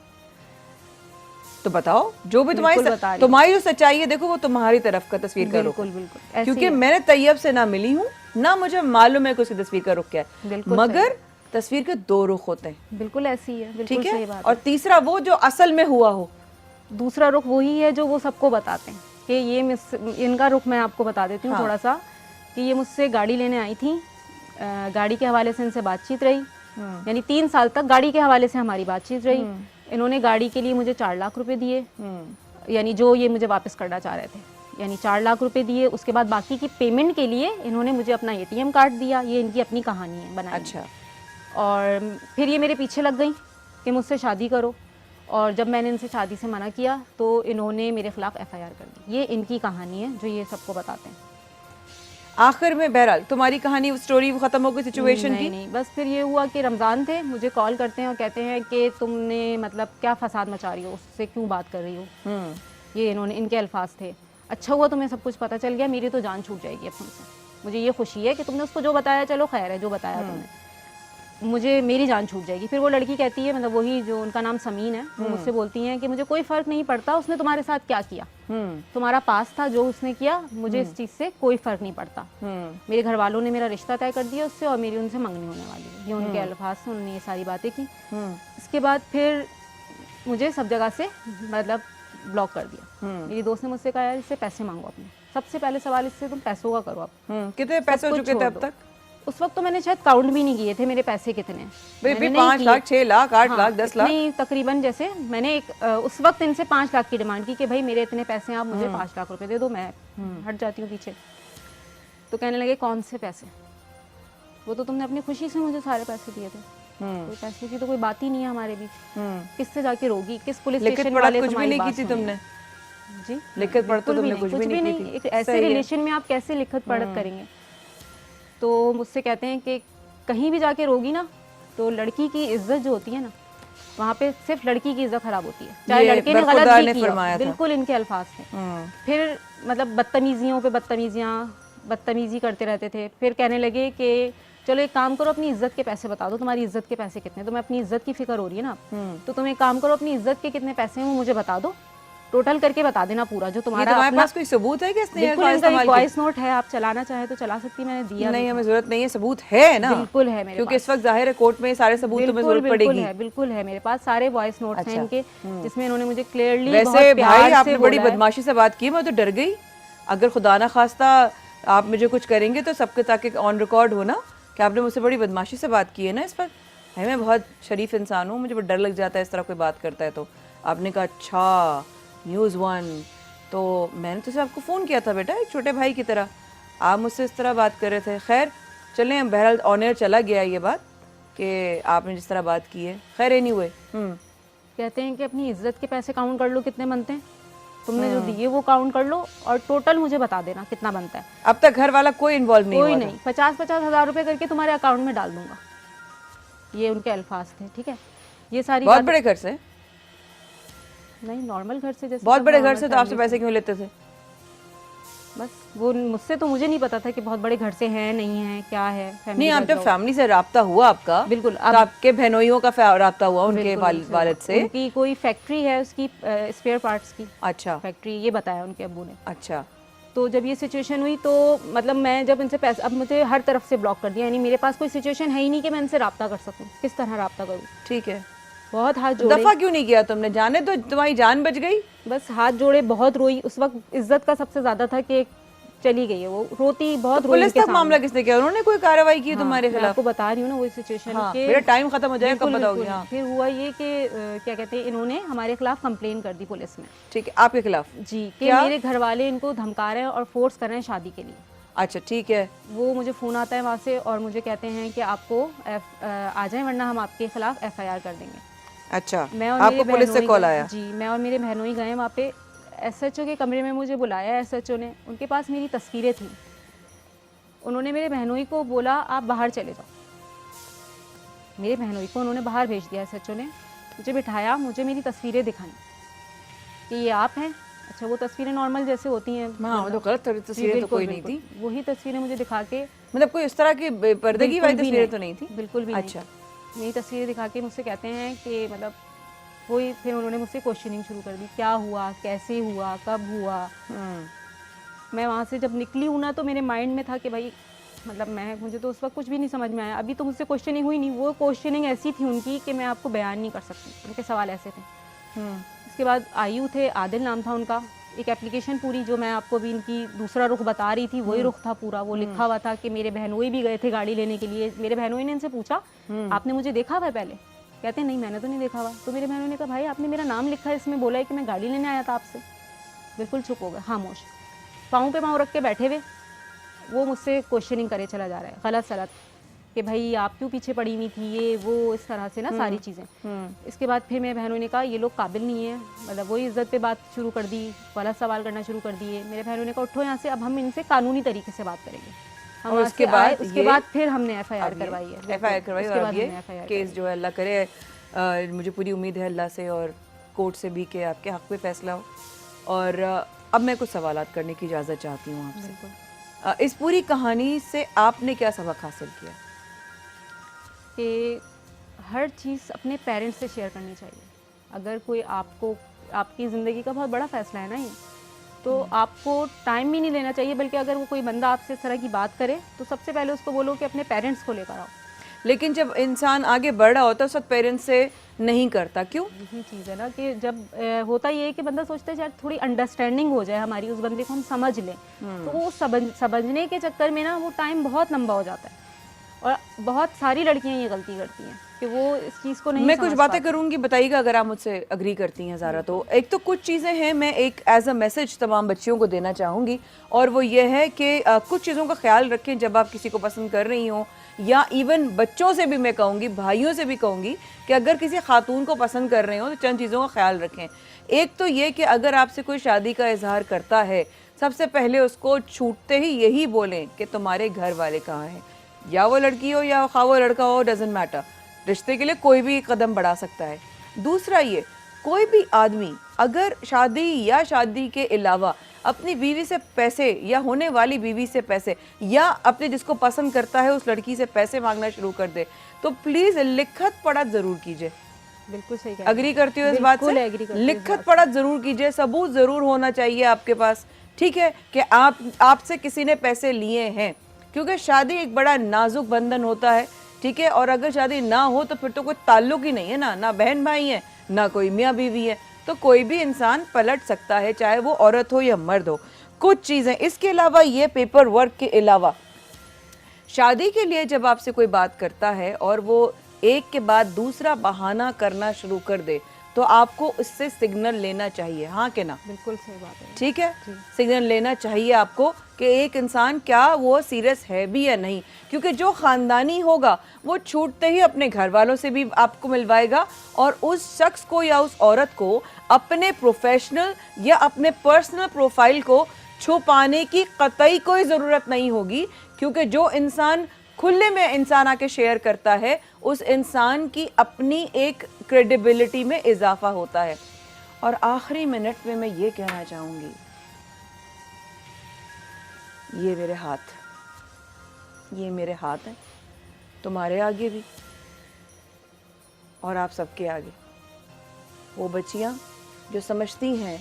तो बताओ जो भी तुम्हारी जो सच्चाई है, देखो वो तुम्हारी तरफ का तस्वीर का रुख, बिल्कुल, क्योंकि मैंने तैयब से ना मिली हूँ, ना मुझे मालूम है कि उसकी तस्वीर का रुख क्या है, मगर तस्वीर के दो रुख होते हैं। बिल्कुल ऐसी है, ठीक है। और तीसरा वो जो असल में हुआ हो, दूसरा रुख वही है जो वो सबको बताते हैं कि ये इनका रुख मैं आपको बता देती हूँ थोड़ा सा, कि ये मुझसे गाड़ी लेने आई थी, गाड़ी के हवाले से इनसे बातचीत रही, यानी 3 साल तक गाड़ी के हवाले से हमारी बातचीत रही। इन्होंने गाड़ी के लिए मुझे 4 लाख रुपए दिए, यानी जो ये मुझे वापस करना चाह रहे थे, यानी 4 लाख रुपए दिए। उसके बाद बाकी की पेमेंट के लिए इन्होंने मुझे अपना ATM कार्ड दिया। ये इनकी अपनी कहानी है बनाई। अच्छा। और फिर ये मेरे पीछे लग गई कि मुझसे शादी करो, और जब मैंने इनसे शादी से मना किया तो इन्होंने मेरे खिलाफ FIR कर दी। ये इनकी कहानी है जो ये सबको बताते हैं। आखिर में बहरहाल तुम्हारी कहानी, स्टोरी खत्म हो गई सिचुएशन की? नहीं, बस फिर ये हुआ कि रमज़ान थे, मुझे कॉल करते हैं और कहते हैं कि तुमने मतलब क्या फसाद मचा रही हो, उससे क्यों बात कर रही हो। ये इनके अल्फाज थे। अच्छा हुआ तुम्हें सब कुछ पता चल गया, मेरी तो जान छूट जाएगी अब तुमसे। मुझे ये खुशी है कि तुमने उसको जो बताया, चलो खैर है जो बताया तुमने, मुझे मेरी जान छूट जाएगी। फिर वो लड़की कहती है, मतलब वही जो उनका नाम समीन है, वो मुझसे बोलती हैं कि मुझे कोई फ़र्क नहीं पड़ता उसने तुम्हारे साथ क्या किया, तुम्हारा पास था, जो उसने किया, मुझे इस चीज़ से कोई फ़र्क नहीं पड़ता। मेरे घर वालों ने मेरा रिश्ता तय कर दिया उससे, और मेरी उनसे मंगनी होने वाली है, ये उनके अल्फाज से उन्होंने ये सारी बातें की। इसके बाद फिर मुझे सब जगह से मतलब ब्लॉक कर दिया। मेरी दोस्त ने मुझसे कहा यार इससे पैसे मांगो अपने, सबसे पहले सवाल इससे तुम पैसों का करो आप। कितने पैसे हो चुके थे अब तक? उस वक्त तो मैंने शायद काउंट भी नहीं किए थे मेरे पैसे कितने। भाई 5 लाख, 6 लाख, 8 लाख, 10 लाख, नहीं तकरीबन। जैसे मैंने उस वक्त इनसे 5 लाख की डिमांड की कि भाई मेरे इतने पैसे हैं, आप मुझे 5 लाख रुपए दे दो, मैं हट जाती हूँ पीछे। तो कहने लगे कौन से पैसे, वो तो तुमने अपनी खुशी से मुझे सारे पैसे दिए थे, कोई पैसे की तो कोई बात ही नहीं है हमारे बीच। किससे जाके रोगी, किस पुलिस स्टेशन वाले कुछ भी नहीं की थी तुमने? जी लिखत पढ़ तो तुमने कुछ भी नहीं की थी। एक ऐसे रिलेशन में आप कैसे लिखत पढ़त करेंगे? तो मुझसे कहते हैं कि कहीं भी जाके रोगी ना, तो लड़की की इज्जत जो होती है ना, वहाँ पे सिर्फ लड़की की इज्जत खराब होती है, चाहे लड़के ने गलत भी किया। बिल्कुल इनके अल्फाज थे। फिर मतलब बदतमीजियों पे बदतमीजी करते रहते थे। फिर कहने लगे कि चलो एक काम करो, अपनी इज्जत के पैसे बता दो, तुम्हारी इज्जत के पैसे कितने? तुम्हें अपनी इज्जत की फिक्र हो रही है ना, तो तुम एक काम करो, अपनी इज्जत के कितने पैसे हैं वो मुझे बता दो, टोटल करके बता देना पूरा जो तुम्हारा। तुम्हारे पास कोई सबूत है कि इसने बिल्कुल इनका एक वॉइस नोट है, आप चलाना चाहे तो चला सकती, मैंने दिया नहीं, हमें जरूरत नहीं है, सबूत है ना? बिल्कुल है मेरे क्योंकि इस वक्त जाहिर है कोर्ट में सारे सबूत तुम्हें जरूरत पड़ेगी। बिल्कुल है मेरे पास सारे वॉइस नोट्स हैं इनके, जिसमें इन्होंने मुझे क्लियरली वैसे भाई आपने बड़ी बदमाशी से बात की, मैं तो डर गई। अगर खुदा ना खास्ता आप मुझे कुछ करेंगे तो सबके ताकि ऑन रिकॉर्ड हो ना कि आपने मुझसे बड़ी बदमाशी से बात की है ना इस पर। मैं बहुत शरीफ इंसान हूँ, मुझे बहुत डर लग जाता है इस तरह कोई बात करता है तो। आपने कहा अच्छा न्यूज़ 1, तो मैंने तो आपको फ़ोन किया था बेटा एक छोटे भाई की तरह, आप मुझसे इस तरह बात कर रहे थे। खैर चलें, बहरहाल ऑन एयर चला गया ये बात कि आपने जिस तरह बात की है। खैर एनीवे, कहते हैं कि अपनी इज्जत के पैसे काउंट कर लो कितने बनते हैं, तुमने जो दिए वो काउंट कर लो और टोटल मुझे बता देना कितना बनता है। अब तक घर वाला कोई इन्वॉल्व नहीं हुआ? कोई नहीं। 50-50 हज़ार रुपए करके तुम्हारे अकाउंट में डाल दूंगा, ये उनके अल्फाज थे। ठीक है, ये सारी बहुत बड़े घर से नहीं, नॉर्मल घर से। जैसे बहुत बड़े घर से तो आपसे पैसे क्यों लेते थे? बस वो मुझसे तो मुझे नहीं पता था कि बहुत बड़े घर से हैं नहीं है क्या है। नहीं, आप जब फैमिली से राब्ता हुआ आपका, बिल्कुल, तो आपके बहनोइयों का राब्ता हुआ उनके वालिद से? उनकी कोई फैक्ट्री है उसकी स्पेयर पार्ट्स की। अच्छा, फैक्ट्री, ये बताया उनके अब्बू ने। अच्छा। तो जब ये सिचुएशन हुई तो मतलब मैं जब इनसे पैसे, अब मुझे हर तरफ से ब्लॉक कर दिया, यानी मेरे पास कोई सिचुएशन है ही नहीं कि मैं इनसे राब्ता कर सकूं। किस तरह राब्ता करूं? ठीक है, बहुत हाथ जोड़े। दफा क्यों नहीं किया तुमने? जाने तो तुम्हारी जान बच गई। बस हाथ जोड़े, बहुत रोई। उस वक्त इज्जत का सबसे ज्यादा था कि चली गई है वो, रोती बहुत, रोई। पुलिस तक मामला किसने किया? उन्होंने कोई कार्रवाई की तुम्हारे खिलाफ? आपको बता रही हूँ ना वही सिचुएशन के। मेरा टाइम खत्म हो जाएगा, कब बताओगी? हाँ, फिर हुआ ये कि क्या कहते हैं, इन्होंने हमारे खिलाफ कंप्लेन कर दी पुलिस में। ठीक है, आपके खिलाफ? जी, कि मेरे घर वाले इनको धमका रहे हैं और फोर्स कर रहे हैं शादी के लिए। अच्छा, ठीक है। वो मुझे फ़ोन आता है वहाँ से और मुझे कहते हैं कि आपको आ जाएं वरना हम आपके खिलाफ FIR कर देंगे। अच्छा, मैं और आपको पुलिस से कॉल आया? जी, मैं और मेरे बहनोई गए वहाँ पे, SHO के कमरे में मुझे बुलाया SHO ने। उनके पास मेरी तस्वीरें थी। उन्होंने मेरे बहनोई को बोला आप बाहर चले जाओ। मेरे बहनोई को उन्होंने बाहर भेज दिया SHO ने। मुझे बिठाया, मुझे मेरी तस्वीरें दिखाई कि ये आप हैं। अच्छा, वो तस्वीरें नॉर्मल जैसे होती हैं। हाँ, तो गलत तस्वीरें तो कोई नहीं थी। वही तस्वीरें मुझे दिखा के, मतलब कोई इस तरह की पर्दगी वाली तस्वीरें तो नहीं थी? बिल्कुल भी नहीं। अच्छा, मेरी तस्वीरें दिखा के मुझसे कहते हैं कि मतलब वही, फिर उन्होंने मुझसे क्वेश्चनिंग शुरू कर दी, क्या हुआ, कैसे हुआ, कब हुआ। मैं वहाँ से जब निकली हूँ ना, तो मेरे माइंड में था कि भाई मतलब मुझे तो उस वक्त कुछ भी नहीं समझ में आया। अभी तो मुझसे क्वेश्चनिंग हुई नहीं, वो क्वेश्चनिंग ऐसी थी उनकी कि मैं आपको बयान नहीं कर सकती। उनके सवाल ऐसे थे। इसके बाद आयु थे, आदिल नाम था उनका। एक एप्लीकेशन पूरी, जो मैं आपको भी इनकी दूसरा रुख बता रही थी, वही रुख था पूरा। वो लिखा हुआ था कि मेरे बहनोई भी गए थे गाड़ी लेने के लिए। मेरे बहनोई ने इनसे पूछा आपने मुझे देखा हुआ है पहले? कहते हैं नहीं, मैंने तो नहीं देखा हुआ। तो मेरे बहनों ने कहा भाई आपने मेरा नाम लिखा है इसमें, बोला है कि मैं गाड़ी लेने आया था आपसे। बिल्कुल चुप हो गए, खामोश, पाँव पे पाँव रख के बैठे हुए। वो मुझसे क्वेश्चनिंग करे चला जा रहा है, गलत सलत, कि भाई आप क्यों पीछे पड़ी हुई थी, ये वो, इस तरह से ना सारी चीज़ें। इसके बाद फिर मेरे बहनों ने कहा ये लोग काबिल नहीं है, मतलब वही इज्जत पे बात शुरू कर दी, गलत सवाल करना शुरू कर दिए। मेरे बहनों ने कहा उठो यहाँ से, अब हम इनसे कानूनी तरीके से बात करेंगे। हम और उसके बाद फिर हमने FIR करवाई है। FIR करवाई और ये केस जो है, अल्लाह करे, मुझे पूरी उम्मीद है अल्लाह से और कोर्ट से भी कि आपके हक़ में फ़ैसला हो। और अब मैं कुछ सवालात करने की इजाज़त चाहती हूँ आपसे। इस पूरी कहानी से आपने क्या सबक हासिल किया? कि हर चीज़ अपने पेरेंट्स से शेयर करनी चाहिए। अगर कोई आपको, आपकी ज़िंदगी का बहुत बड़ा फ़ैसला है ना ये, तो आपको टाइम भी नहीं देना चाहिए, बल्कि अगर वो कोई बंदा आपसे इस तरह की बात करे तो सबसे पहले उसको बोलो कि अपने पेरेंट्स को लेकर आओ। लेकिन जब इंसान आगे बढ़ रहा होता है उस वक्त पेरेंट्स से नहीं करता, क्यों? यही चीज़ है ना कि जब होता ये है कि बंदा सोचता है शायद थोड़ी अंडरस्टैंडिंग हो जाए हमारी, उस बंदे को हम समझ लें, तो वो समझने के चक्कर में ना वो टाइम बहुत लंबा हो जाता है। और बहुत सारी लड़कियां ये गलती करती हैं कि वो इस चीज़ को नहीं मैं कुछ समझ बातें पाती। करूंगी, बताइएगा अगर आप मुझसे अग्री करती हैं ज़ारा। तो एक तो कुछ चीज़ें हैं, मैं एक एज अ मैसेज तमाम बच्चियों को देना चाहूँगी, और वो ये है कि कुछ चीज़ों का ख्याल रखें जब आप किसी को पसंद कर रही हों, या इवन बच्चों से भी मैं कहूँगी, भाइयों से भी कहूँगी कि अगर किसी खातून को पसंद कर रहे हो तो चंद चीज़ों का ख्याल रखें। एक तो ये कि अगर आपसे कोई शादी का इजहार करता है, सबसे पहले उसको छूटते ही यही बोलें कि तुम्हारे घर वाले कहाँ हैं, या वो लड़की हो या खा वो लड़का हो, डजेंट मैटर, रिश्ते के लिए कोई भी कदम बढ़ा सकता है। दूसरा ये, कोई भी आदमी अगर शादी या शादी के अलावा अपनी बीवी से पैसे या होने वाली बीवी से पैसे या अपने जिसको पसंद करता है उस लड़की से पैसे मांगना शुरू कर दे तो प्लीज़ लिखत पढ़त ज़रूर कीजिए। बिल्कुल सही कह अग्री करती हो इस बात बिल्कुल से? agree करती हूँ इस लिखत बात पढ़त ज़रूर कीजिए, सबूत ज़रूर होना चाहिए आपके पास, ठीक है, कि आपसे किसी ने पैसे लिए हैं, क्योंकि शादी एक बड़ा नाजुक बंधन होता है, ठीक है। और अगर शादी ना हो तो फिर तो कोई ताल्लुक ही नहीं है ना बहन भाई है, ना कोई मियाँ बीवी है, तो कोई भी इंसान पलट सकता है, चाहे वो औरत हो या मर्द हो। कुछ चीज़ें इसके अलावा, ये पेपर वर्क के अलावा, शादी के लिए जब आपसे कोई बात करता है और वो एक के बाद दूसरा बहाना करना शुरू कर दे तो आपको उससे सिग्नल लेना चाहिए, हाँ कि ना? बिल्कुल सही बात है। ठीक है, सिग्नल लेना चाहिए आपको कि एक इंसान क्या वो सीरियस है भी या नहीं, क्योंकि जो ख़ानदानी होगा वो छूटते ही अपने घर वालों से भी आपको मिलवाएगा, और उस शख्स को या उस औरत को अपने प्रोफेशनल या अपने पर्सनल प्रोफाइल को छुपाने की कतई कोई ज़रूरत नहीं होगी, क्योंकि जो इंसान खुले में इंसान आके शेयर करता है उस इंसान की अपनी एक क्रेडिबिलिटी में इजाफा होता है। और आखिरी मिनट में मैं ये कहना चाहूँगी, ये मेरे हाथ हैं, तुम्हारे आगे भी और आप सबके आगे। वो बच्चियाँ जो समझती हैं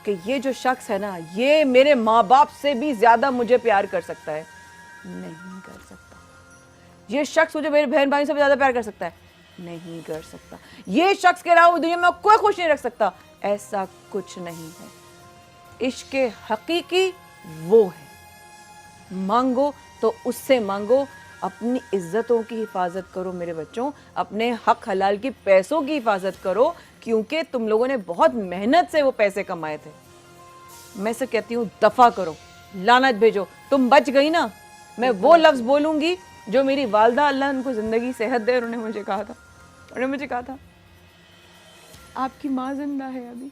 कि ये जो शख्स है ना, ये मेरे माँ बाप से भी ज़्यादा मुझे प्यार कर सकता है, नहीं कर सकता। ये शख्स मुझे मेरे बहन भाई से ज़्यादा प्यार कर सकता है, नहीं कर सकता। ये शख्स के अलावा दुनिया में कोई खुश नहीं रख सकता, ऐसा कुछ नहीं है। इश्क हकीकी वो है, मांगो तो उससे मांगो। अपनी इज्जतों की हिफाजत करो मेरे बच्चों, अपने हक हलाल की पैसों की हिफाजत करो, क्योंकि तुम लोगों ने बहुत मेहनत से वो पैसे कमाए थे। मैं से कहती हूँ दफा करो, लानत भेजो। तुम बच गई ना, मैं वो लफ्ज़ बोलूँगी जो मेरी वालदा, अल्लाह उनको ज़िंदगी सेहत दे, उन्होंने मुझे कहा था आपकी माँ जिंदा है, अभी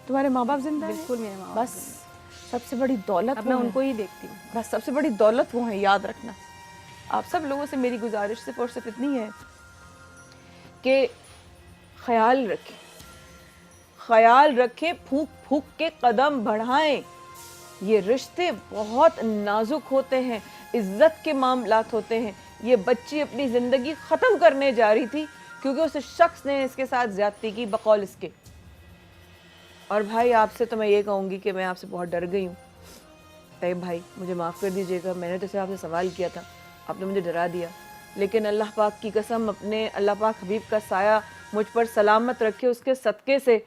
तुम्हारे माँ बाप जिंदा है। बिल्कुल मेरे माँ बाप बस सबसे बड़ी दौलत अब मैं उनको ही देखती हूँ। बस सबसे बड़ी दौलत वो है, याद रखना। आप सब लोगों से मेरी गुजारिश सिर्फ और सिर्फ इतनी है कि ख्याल रखें, फूंक फूंक के कदम बढ़ाएं। ये रिश्ते बहुत नाजुक होते हैं, इज्जत के मामलात होते हैं। ये बच्ची अपनी ज़िंदगी ख़त्म करने जा रही थी क्योंकि उस शख्स ने इसके साथ ज़्यादती की बकौल इसके। और भाई आपसे तो मैं ये कहूँगी कि मैं आपसे बहुत डर गई हूँ। तैयब भाई मुझे माफ़ कर दीजिएगा, मैंने तो सिर्फ आपसे सवाल किया था, आपने मुझे डरा दिया। लेकिन अल्लाह पाक की कसम, अपने अल्लाह पाक हबीब का साया मुझ पर सलामत रखे, उसके सदक़े से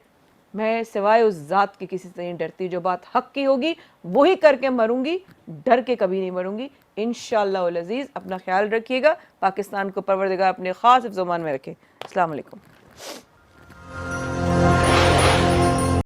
मैं सिवाय उस ज़ात की किसी से नहीं डरती। जो बात हक़ की होगी वही करके मरूंगी, डर के कभी नहीं मरूंगी इंशाअल्लाह उल अज़ीज़। अपना ख्याल रखिएगा, पाकिस्तान को परवरदिगार अपने ख़ास हिफ्ज़-ओ-मान में रखे। अस्सलाम वालेकुम।